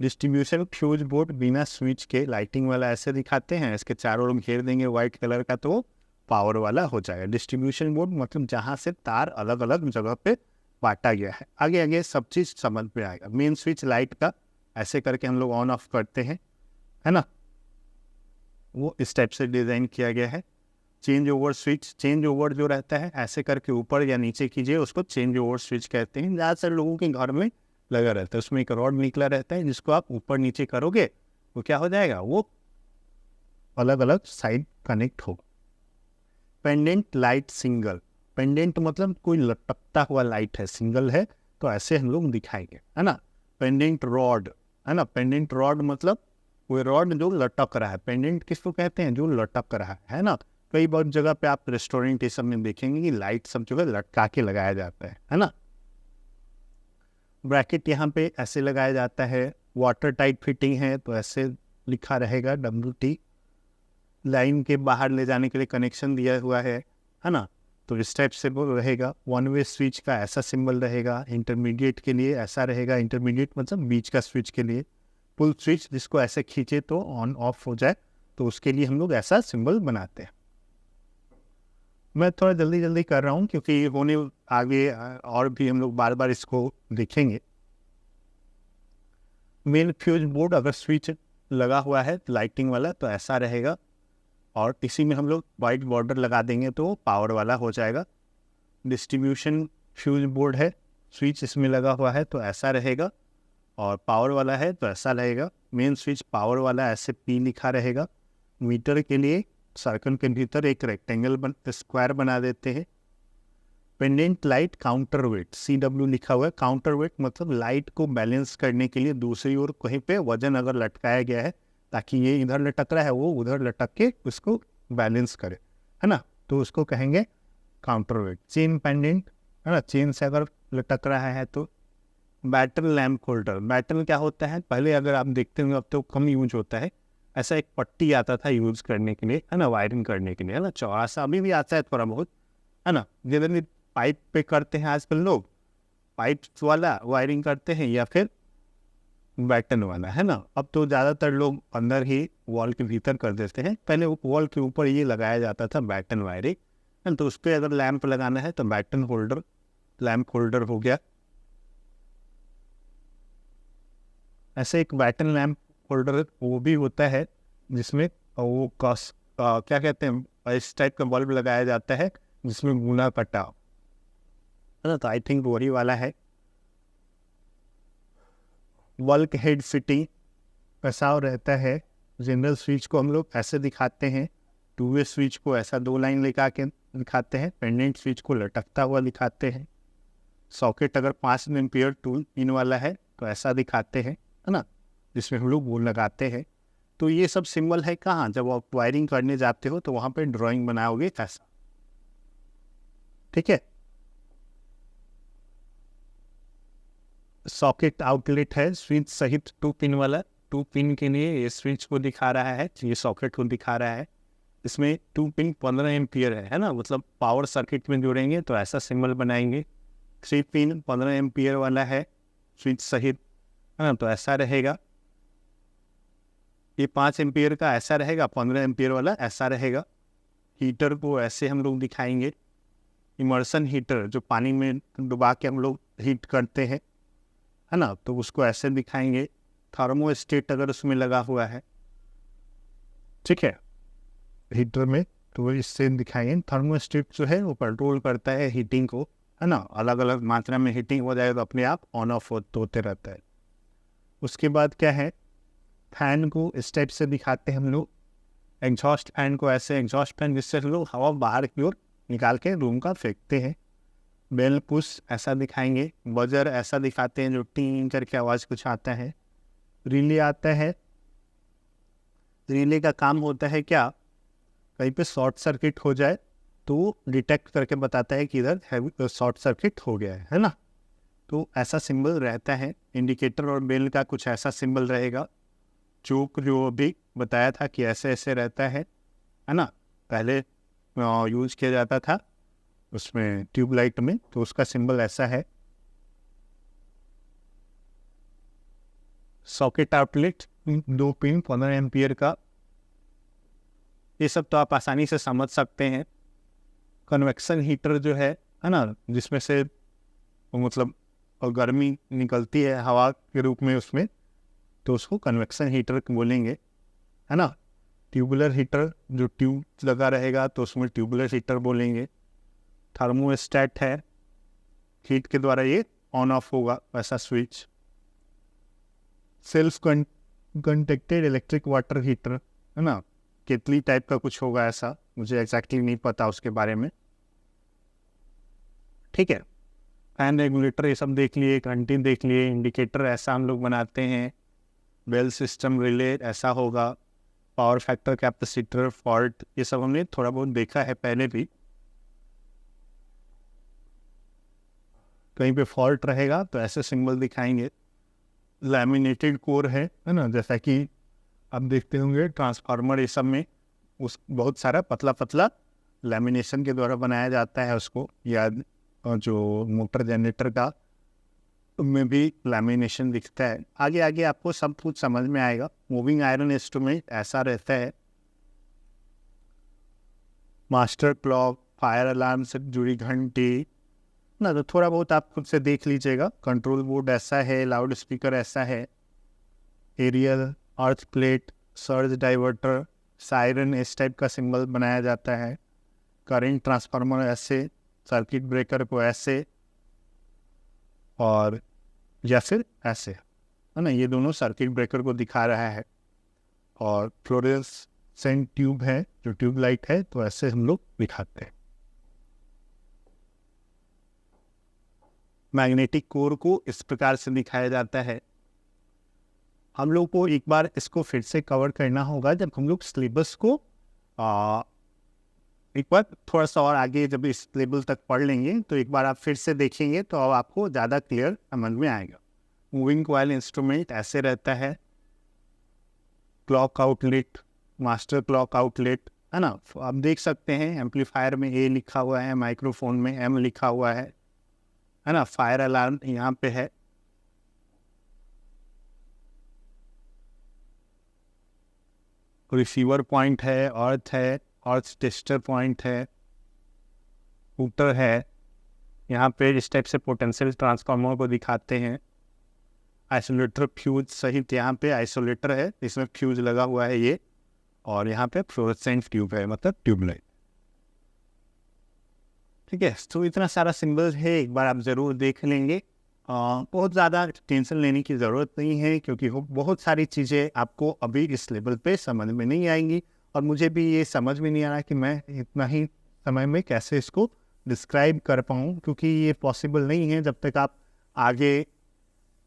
डिस्ट्रीब्यूशन फ्यूज बोर्ड बिना स्विच के लाइटिंग वाला ऐसे दिखाते हैं, इसके चारों ओर घेर देंगे वाइट कलर का, तो पावर वाला हो जाएगा। डिस्ट्रीब्यूशन बोर्ड मतलब जहाँ से तार अलग अलग जगह पे बांटा गया है। आगे आगे सब चीज़ समझ में आएगा। मेन स्विच लाइट का ऐसे करके हम लोग ऑन ऑफ करते हैं, है ना, वो इस टाइप से डिज़ाइन किया गया है। Change over switch, change over जो रहता है ऐसे करके ऊपर या नीचे कीजिए, उसको चेंज ओवर स्विच कहते हैं। ज़्यादातर लोगों के घर में लगा रहता है, उसमें एक रॉड निकला रहता है, जिसको आप ऊपर नीचे करोगे वो क्या हो जाएगा, वो अलग अलग साइड कनेक्ट होगा। पेंडेंट लाइट सिंगल, पेंडेंट मतलब कोई लटकता हुआ लाइट है, सिंगल है तो ऐसे हम लोग दिखाएंगे, है ना। पेंडेंट रॉड, है ना, पेंडेंट रॉड मतलब कोई रॉड जो लटक रहा है। पेंडेंट किसको कहते हैं, जो लटक रहा है ना। कई बहुत जगह पे आप रेस्टोरेंट ये सब में देखेंगे कि लाइट सब जगह लटका के लगाया जाता है ना। ब्रैकेट यहाँ पे ऐसे लगाया जाता है। वाटर टाइट फिटिंग है तो ऐसे लिखा रहेगा WT। लाइन के बाहर ले जाने के लिए कनेक्शन दिया हुआ है ना, तो इस टाइप से वो रहेगा। वन वे स्विच का ऐसा सिंबल रहेगा। इंटरमीडिएट के लिए ऐसा रहेगा, इंटरमीडिएट मतलब बीच का स्विच के लिए। पुल स्विच जिसको ऐसे खींचे तो ऑन ऑफ हो जाए, तो उसके लिए हम लोग ऐसा सिंबल बनाते हैं। मैं थोड़ा जल्दी जल्दी कर रहा हूँ क्योंकि होने आगे और भी हम लोग बार बार इसको देखेंगे। मेन फ्यूज बोर्ड अगर स्विच लगा हुआ है लाइटिंग वाला तो ऐसा रहेगा, और इसी में हम लोग वाइट बॉर्डर लगा देंगे तो पावर वाला हो जाएगा। डिस्ट्रीब्यूशन फ्यूज बोर्ड है, स्विच इसमें लगा हुआ है तो ऐसा रहेगा, और पावर वाला है तो ऐसा रहेगा। मेन स्विच पावर वाला ऐसे P लिखा रहेगा। मीटर के लिए सर्कल के भीतर एक रेक्टेंगल स्क्वायर बना देते हैं। Pendant light counter wait, CW लिखा हुआ है। काउंटर वेट मतलब लाइट को बैलेंस करने के लिए दूसरी ओर कहीं पे वजन अगर लटकाया गया है, ताकि ये इधर लटक रहा है वो उधर लटक के उसको बैलेंस करे, है ना, तो उसको कहेंगे काउंटर वेट। चेन पेंडेंट, है ना, चेन से अगर लटक रहा है तो। बैटल लैम्प होल्डर, बैटल क्या होता है, पहले अगर आप देखते होंगे अब तो कम यूज होता है। ऐसा एक पट्टी आता था यूज करने के लिए, है ना, वायरिंग करने के लिए, है ना, चौड़ा सा अभी भी आता है थोड़ा बहुत, है ना। जनरली पाइप पे करते हैं आजकल लोग, पाइप वाला वायरिंग करते हैं या फिर बैटन वाला, है ना। अब तो ज़्यादातर लोग अंदर ही वॉल के भीतर कर देते हैं। पहले वो वॉल के ऊपर ये लगाया जाता था बैटन वायरिंग, है, तो उस पर अगर लैंप लगाना है तो बैटन होल्डर, लैंप होल्डर हो गया। ऐसे एक बैटन लैंप होल्डर वो भी होता है जिसमें वो क्या कहते हैं, इस टाइप का बल्ब लगाया जाता है जिसमें गुना पट्टा हो, है ना। तो आई थिंक वही वाला है। बल्क हेड फिटिंग ऐसा रहता है। जनरल स्विच को हम लोग ऐसे दिखाते हैं, टू वे स्विच को ऐसा 2 लाइन लगा के दिखाते हैं, पेंडेंट स्विच को लटकता हुआ दिखाते हैं। सॉकेट अगर 5 एम्पियर 2 इन वाला है तो ऐसा दिखाते हैं, है ना, जिसमें हम लोग वो लगाते हैं। तो ये सब सिंबल है कहाँ, जब आप वायरिंग करने जाते हो तो वहाँ पे ड्राइंग बनाओगे ऐसा, ठीक है। सॉकेट आउटलेट है स्विच सहित 2 पिन वाला, 2 पिन के लिए ये स्विच को दिखा रहा है, ये सॉकेट को दिखा रहा है। इसमें 2 पिन 15 एम्पियर है ना, मतलब पावर सर्किट में जोड़ेंगे तो ऐसा सिंबल बनाएंगे। 3 पिन 15 एम्पियर वाला है स्विच सहित, है ना, तो ऐसा रहेगा। ये 5 एम्पियर का ऐसा रहेगा, 15 एम्पियर वाला ऐसा रहेगा। हीटर को ऐसे हम लोग दिखाएंगे। इमर्सन हीटर जो पानी में डुबा के हम लोग हीट करते हैं, है ना, तो उसको ऐसे दिखाएंगे। थर्मोस्टेट अगर उसमें लगा हुआ है, ठीक है, हीटर में, तो वो इससे दिखाएंगे। थर्मोस्टेट जो है वो कंट्रोल करता है हीटिंग को, है ना, अलग अलग मात्रा में हीटिंग हो जाए तो अपने आप ऑन ऑफ होते रहता है। उसके बाद क्या है, फैन को इस टाइप से दिखाते हैं हम लोग। एग्जॉस्ट फैन को ऐसे, एग्जॉस्ट फैन जिससे हम लोग हवा बाहर की ओर निकाल के रूम का फेंकते हैं। बेल पुश ऐसा दिखाएंगे। बजर ऐसा दिखाते हैं जो टीं करके आवाज़ कुछ आता है। रिले आता है। रिले का काम होता है क्या, कहीं पे शॉर्ट सर्किट हो जाए तो डिटेक्ट करके बताता है कि इधर शॉर्ट सर्किट हो गया है ना। तो ऐसा सिंबल रहता है। इंडिकेटर और बेल का कुछ ऐसा सिंबल रहेगा। चोक जो अभी बताया था कि ऐसे ऐसे रहता है ना, पहले यूज किया जाता था उसमें ट्यूबलाइट में, तो उसका सिंबल ऐसा है। सॉकेट आउटलेट 2 पिन 15 एम्पियर का, ये सब तो आप आसानी से समझ सकते हैं। कन्वेक्शन हीटर जो है ना, जिसमें से मतलब गर्मी निकलती है हवा के रूप में उसमें, तो उसको कन्वेक्शन हीटर बोलेंगे, है ना। ट्यूबुलर हीटर जो ट्यूब लगा रहेगा तो उसमें ट्यूबुलर हीटर बोलेंगे। थर्मोस्टेट है, हीट के द्वारा ये ऑन ऑफ होगा वैसा switch. Self conducted electric water heater, है ना, केतली टाइप का कुछ होगा ऐसा, मुझे एग्जैक्टली नहीं पता उसके बारे में, ठीक है। फैन रेगुलेटर ये सब देख लिए, घंटी देख लिए। इंडिकेटर ऐसा हम लोग बनाते हैं। बेल सिस्टम रिले ऐसा होगा। पावर फैक्टर कैपेसिटर फॉल्ट ये सब हमने थोड़ा बहुत देखा है पहले भी। कहीं पे फॉल्ट रहेगा तो ऐसे सिंबल दिखाएंगे। लैमिनेटेड कोर है ना, जैसा कि आप देखते होंगे ट्रांसफार्मर ये सब में उस बहुत सारा पतला पतला लैमिनेशन के द्वारा बनाया जाता है उसको, या जो मोटर जनरेटर का में भी लैमिनेशन दिखता है। आगे आगे आपको सब कुछ समझ में आएगा। मूविंग आयरन इंस्ट्रूमेंट ऐसा रहता है। मास्टर क्लॉक, फायर अलार्म से जुड़ी घंटी ना, तो थोड़ा बहुत आप खुद से देख लीजिएगा। कंट्रोल बोर्ड ऐसा है। लाउड स्पीकर ऐसा है। एरियल, अर्थ प्लेट, सर्ज डाइवर्टर, सायरन इस टाइप का सिंबल बनाया जाता है। करंट ट्रांसफार्मर ऐसे, सर्किट ब्रेकर को ऐसे, और या फिर ऐसे, है ना, ये दोनों सर्किट ब्रेकर को दिखा रहा है। और फ्लोरेसेंट ट्यूब है जो ट्यूब लाइट है, तो ऐसे हम लोग दिखाते हैं। मैग्नेटिक कोर को इस प्रकार से दिखाया जाता है। हम लोग को एक बार इसको फिर से कवर करना होगा जब हम लोग सिलेबस को एक बार थोड़ा सा और आगे जब इस लेवल तक पढ़ लेंगे तो एक बार आप फिर से देखेंगे तो अब आपको ज़्यादा क्लियर समझ में आएगा। मूविंग कॉइल इंस्ट्रूमेंट ऐसे रहता है। Clock outlet, master clock outlet, है ना, तो आप देख सकते हैं एम्पलीफायर में ए लिखा हुआ है, माइक्रोफोन में एम लिखा हुआ है ना। फायर अलार्म यहाँ पे है। रिसीवर पॉइंट है, अर्थ टेस्टर पॉइंट है, फूटर है। यहाँ पे इस टाइप से पोटेंशियल ट्रांसफार्मर को दिखाते हैं। आइसोलेटर फ्यूज सहित यहाँ पे आइसोलेटर है, इसमें फ्यूज लगा हुआ है ये, और यहाँ पे फ्लोरेसेंट ट्यूब है, मतलब ट्यूबलाइट। ठीक है, तो इतना सारा सिंबल्स है, एक बार आप ज़रूर देख लेंगे। बहुत ज़्यादा टेंशन लेने की ज़रूरत नहीं है, क्योंकि बहुत सारी चीज़ें आपको अभी इस लेवल पे समझ में नहीं आएंगी, और मुझे भी ये समझ में नहीं आ रहा कि मैं इतना ही समय में कैसे इसको डिस्क्राइब कर पाऊँ, क्योंकि ये पॉसिबल नहीं है। जब तक आप आगे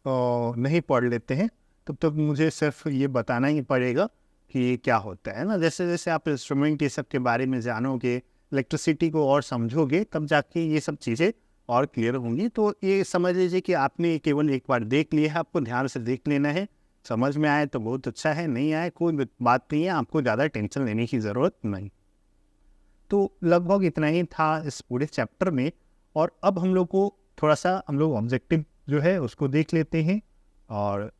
नहीं पढ़ लेते हैं तब तक मुझे सिर्फ ये बताना ही पड़ेगा कि ये क्या होता है ना। जैसे जैसे आप इंस्ट्रूमेंट ये सब के बारे में जानोगे, इलेक्ट्रिसिटी को और समझोगे, तब जाके ये सब चीज़ें और क्लियर होंगी। तो ये समझ लीजिए कि आपने केवल एक बार देख लिया है, आपको ध्यान से देख लेना है। समझ में आए तो बहुत अच्छा है, नहीं आए कोई बात नहीं है, आपको ज़्यादा टेंशन लेने की ज़रूरत नहीं। तो लगभग इतना ही था इस पूरे चैप्टर में। और अब हम लोग को थोड़ा सा ऑब्जेक्टिव जो है उसको देख लेते हैं। और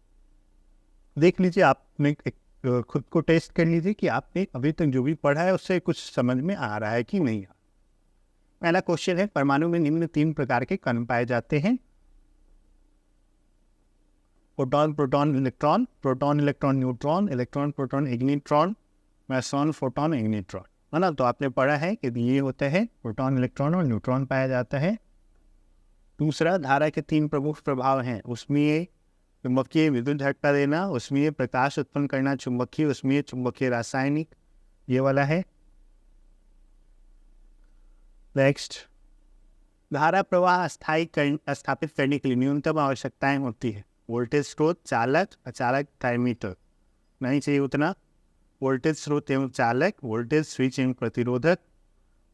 देख लीजिए, आपने खुद को टेस्ट कर लीजिए कि आपने अभी तक जो भी पढ़ा है उससे कुछ समझ में आ रहा है कि नहीं। पहला क्वेश्चन है, परमाणु में निम्न 3 प्रकार के कण पाए जाते हैं: proton, proton, electron, proton, electron, neutron, electron, proton, ignitron, meson, photon, ignitron, है ना। तो आपने पढ़ा है कि ये होते हैं प्रोटॉन, इलेक्ट्रॉन और न्यूट्रॉन पाया जाता है। दूसरा, धारा के 3 प्रमुख प्रभाव हैं, उसमें चुंबकीय विद्युत झटका देना, उसमें प्रकाश उत्पन्न करना चुंबकीय, उसमें चुंबकीय रासायनिक, ये वाला है। नेक्स्ट, धारा प्रवाह स्थापित करने के लिए न्यूनतम आवश्यकताएं होती है: वोल्टेज स्रोत, चालक, अचालक, टाइमीटर, नहीं चाहिए उतना। वोल्टेज स्रोत एवं चालक, वोल्टेज स्विच एवं प्रतिरोधक,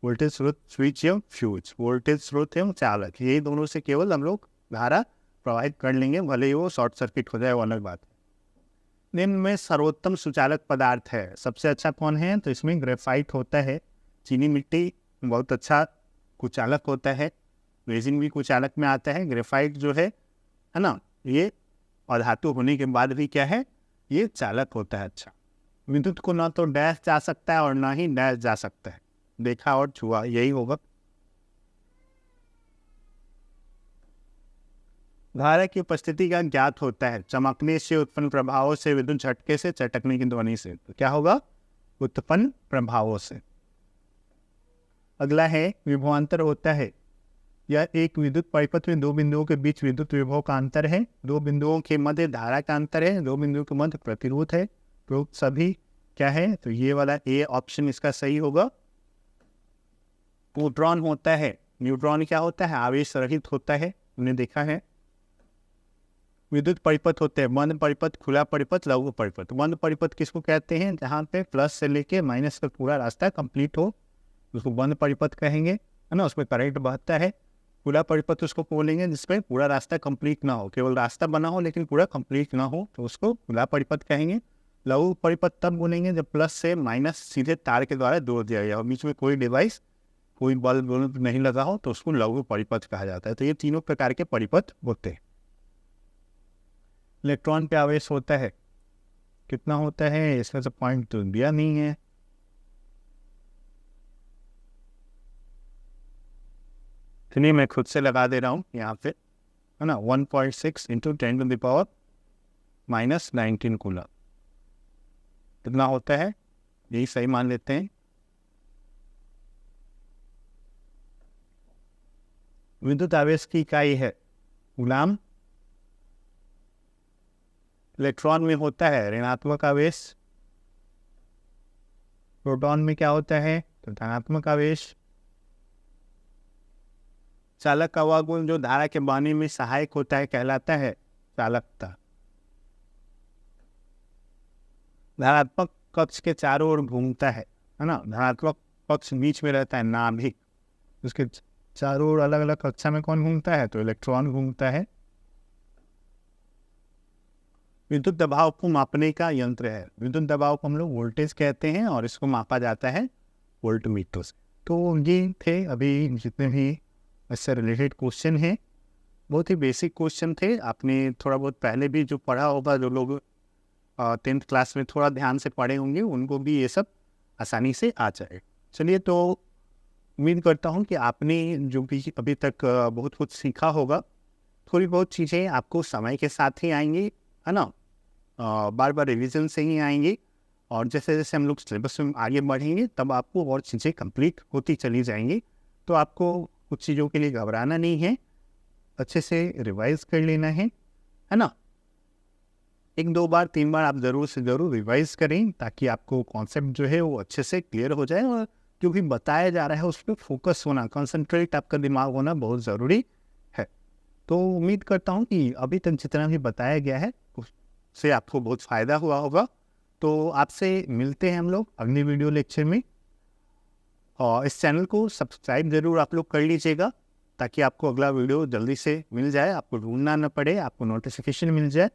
वोल्टेज स्रोत, स्विच एवं फ्यूज, वोल्टेज स्रोत एवं चालक, ये दोनों से केवल हम लोग धारा प्रोवाइड कर लेंगे, भले ही वो शॉर्ट सर्किट हो जाए, वो अलग बात है। निम्न में सर्वोत्तम सुचालक पदार्थ है, सबसे अच्छा कौन है? तो इसमें ग्रेफाइट होता है। चीनी मिट्टी बहुत अच्छा कुचालक होता है, रेजिन भी कुचालक में आता है। ग्रेफाइट जो है ना, ये अधातु होने के बाद भी क्या है, ये चालक होता है। अच्छा, विद्युत को ना तो डैश जा सकता है और ना ही डैश जा सकता है, देखा और छुआ, यही होगा। धारा की उपस्थिति का ज्ञात होता है चमकने से उत्पन्न प्रभावों से, विद्युत झटके से, चटकने की ध्वनि से। तो क्या होगा? उत्पन्न प्रभावों से। अगला है, विभवांतर होता है यह एक विद्युत परिपथ में 2 बिंदुओं के बीच विद्युत विभव का अंतर है। 2 बिंदुओं के मध्य धारा का अंतर है, 2 बिंदुओं के मध्य प्रतिरोध है। तो सभी क्या है? तो ये वाला ए ऑप्शन इसका सही होगा। न्यूट्रॉन होता है, न्यूट्रॉन क्या होता है? आवेश रहित होता है, हमने देखा है। विद्युत परिपथ होते हैं बंद परिपथ, खुला परिपथ, लघु परिपथ। बंद परिपथ किसको कहते हैं? जहाँ पे प्लस से लेके माइनस का पूरा रास्ता कंप्लीट हो, उसको बंद परिपथ कहेंगे, है ना। उसमें करंट बहता है। खुला परिपथ उसको बोलेंगे जिसमें पूरा रास्ता कंप्लीट ना हो, केवल रास्ता बना हो लेकिन पूरा कंप्लीट ना हो, तो उसको खुला परिपथ कहेंगे। लघु परिपथ तब बोलेंगे जब प्लस से माइनस सीधे तार के द्वारा जोड़ दिया गया हो, बीच में कोई डिवाइस, कोई बल्ब नहीं लगा हो, तो उसको लघु परिपथ कहा जाता है। तो ये तीनों प्रकार के परिपथ होते हैं। इलेक्ट्रॉन पे आवेश होता है, कितना होता है? इसमें तो पॉइंट तो दिया नहीं है। चलिए मैं खुद से लगा दे रहा हूँ यहाँ पे, है ना। 1.6 इंटू 10⁻⁻19 कूलम कितना होता है? यही सही मान लेते हैं। विद्युत आवेश की इकाई है कूलम। इलेक्ट्रॉन में होता है ऋणात्मक आवेश। प्रोटॉन में क्या होता है? तो धनात्मक आवेश। चालक का वह गुण जो धारा के बहने में सहायक होता है कहलाता है चालकता। धनात्मक कक्ष के चारों ओर घूमता है ना। धनात्मक पक्ष बीच में रहता है, नाभिक, उसके चारों ओर अलग अलग कक्षा में कौन घूमता है? तो इलेक्ट्रॉन घूमता है। विद्युत दबाव को मापने का यंत्र है। विद्युत दबाव को हम लोग वोल्टेज कहते हैं और इसको मापा जाता है वोल्टमीटर से। तो ये थे अभी जितने भी इससे रिलेटेड क्वेश्चन हैं, बहुत ही बेसिक क्वेश्चन थे। आपने थोड़ा बहुत पहले भी जो पढ़ा होगा, जो लोग 10th क्लास में थोड़ा ध्यान से पढ़े होंगे, उनको भी ये सब आसानी से आ जाए। चलिए, तो उम्मीद करता हूँ कि आपने जो भी अभी तक बहुत कुछ सीखा होगा। थोड़ी बहुत चीज़ें आपको समय के साथ ही आएंगी, है ना। बार बार रिवीजन से ही आएंगी। और जैसे जैसे हम लोग सिलेबस में आगे बढ़ेंगे तब आपको और चीज़ें कंप्लीट होती चली जाएंगी। तो आपको कुछ चीज़ों के लिए घबराना नहीं है, अच्छे से रिवाइज कर लेना है ना। 1-2 बार 3 बार आप ज़रूर से ज़रूर रिवाइज करें ताकि आपको कॉन्सेप्ट जो है वो अच्छे से क्लियर हो जाए, और जो भी बताया जा रहा है उस पर फोकस होना, कंसंट्रेट आपका दिमाग होना बहुत ज़रूरी है। तो उम्मीद करता हूँ कि अभी तक जितना भी बताया गया है उससे आपको बहुत फ़ायदा हुआ होगा। तो आपसे मिलते हैं हम लोग अगले वीडियो लेक्चर में, और इस चैनल को सब्सक्राइब ज़रूर आप लोग कर लीजिएगा ताकि आपको अगला वीडियो जल्दी से मिल जाए, आपको ढूंढना न पड़े, आपको नोटिफिकेशन मिल जाए।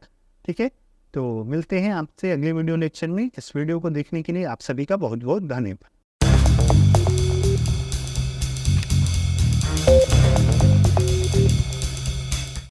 ठीक है, तो मिलते हैं आपसे अगले वीडियो लेक्चर में। इस वीडियो को देखने के लिए आप सभी का बहुत बहुत धन्यवाद।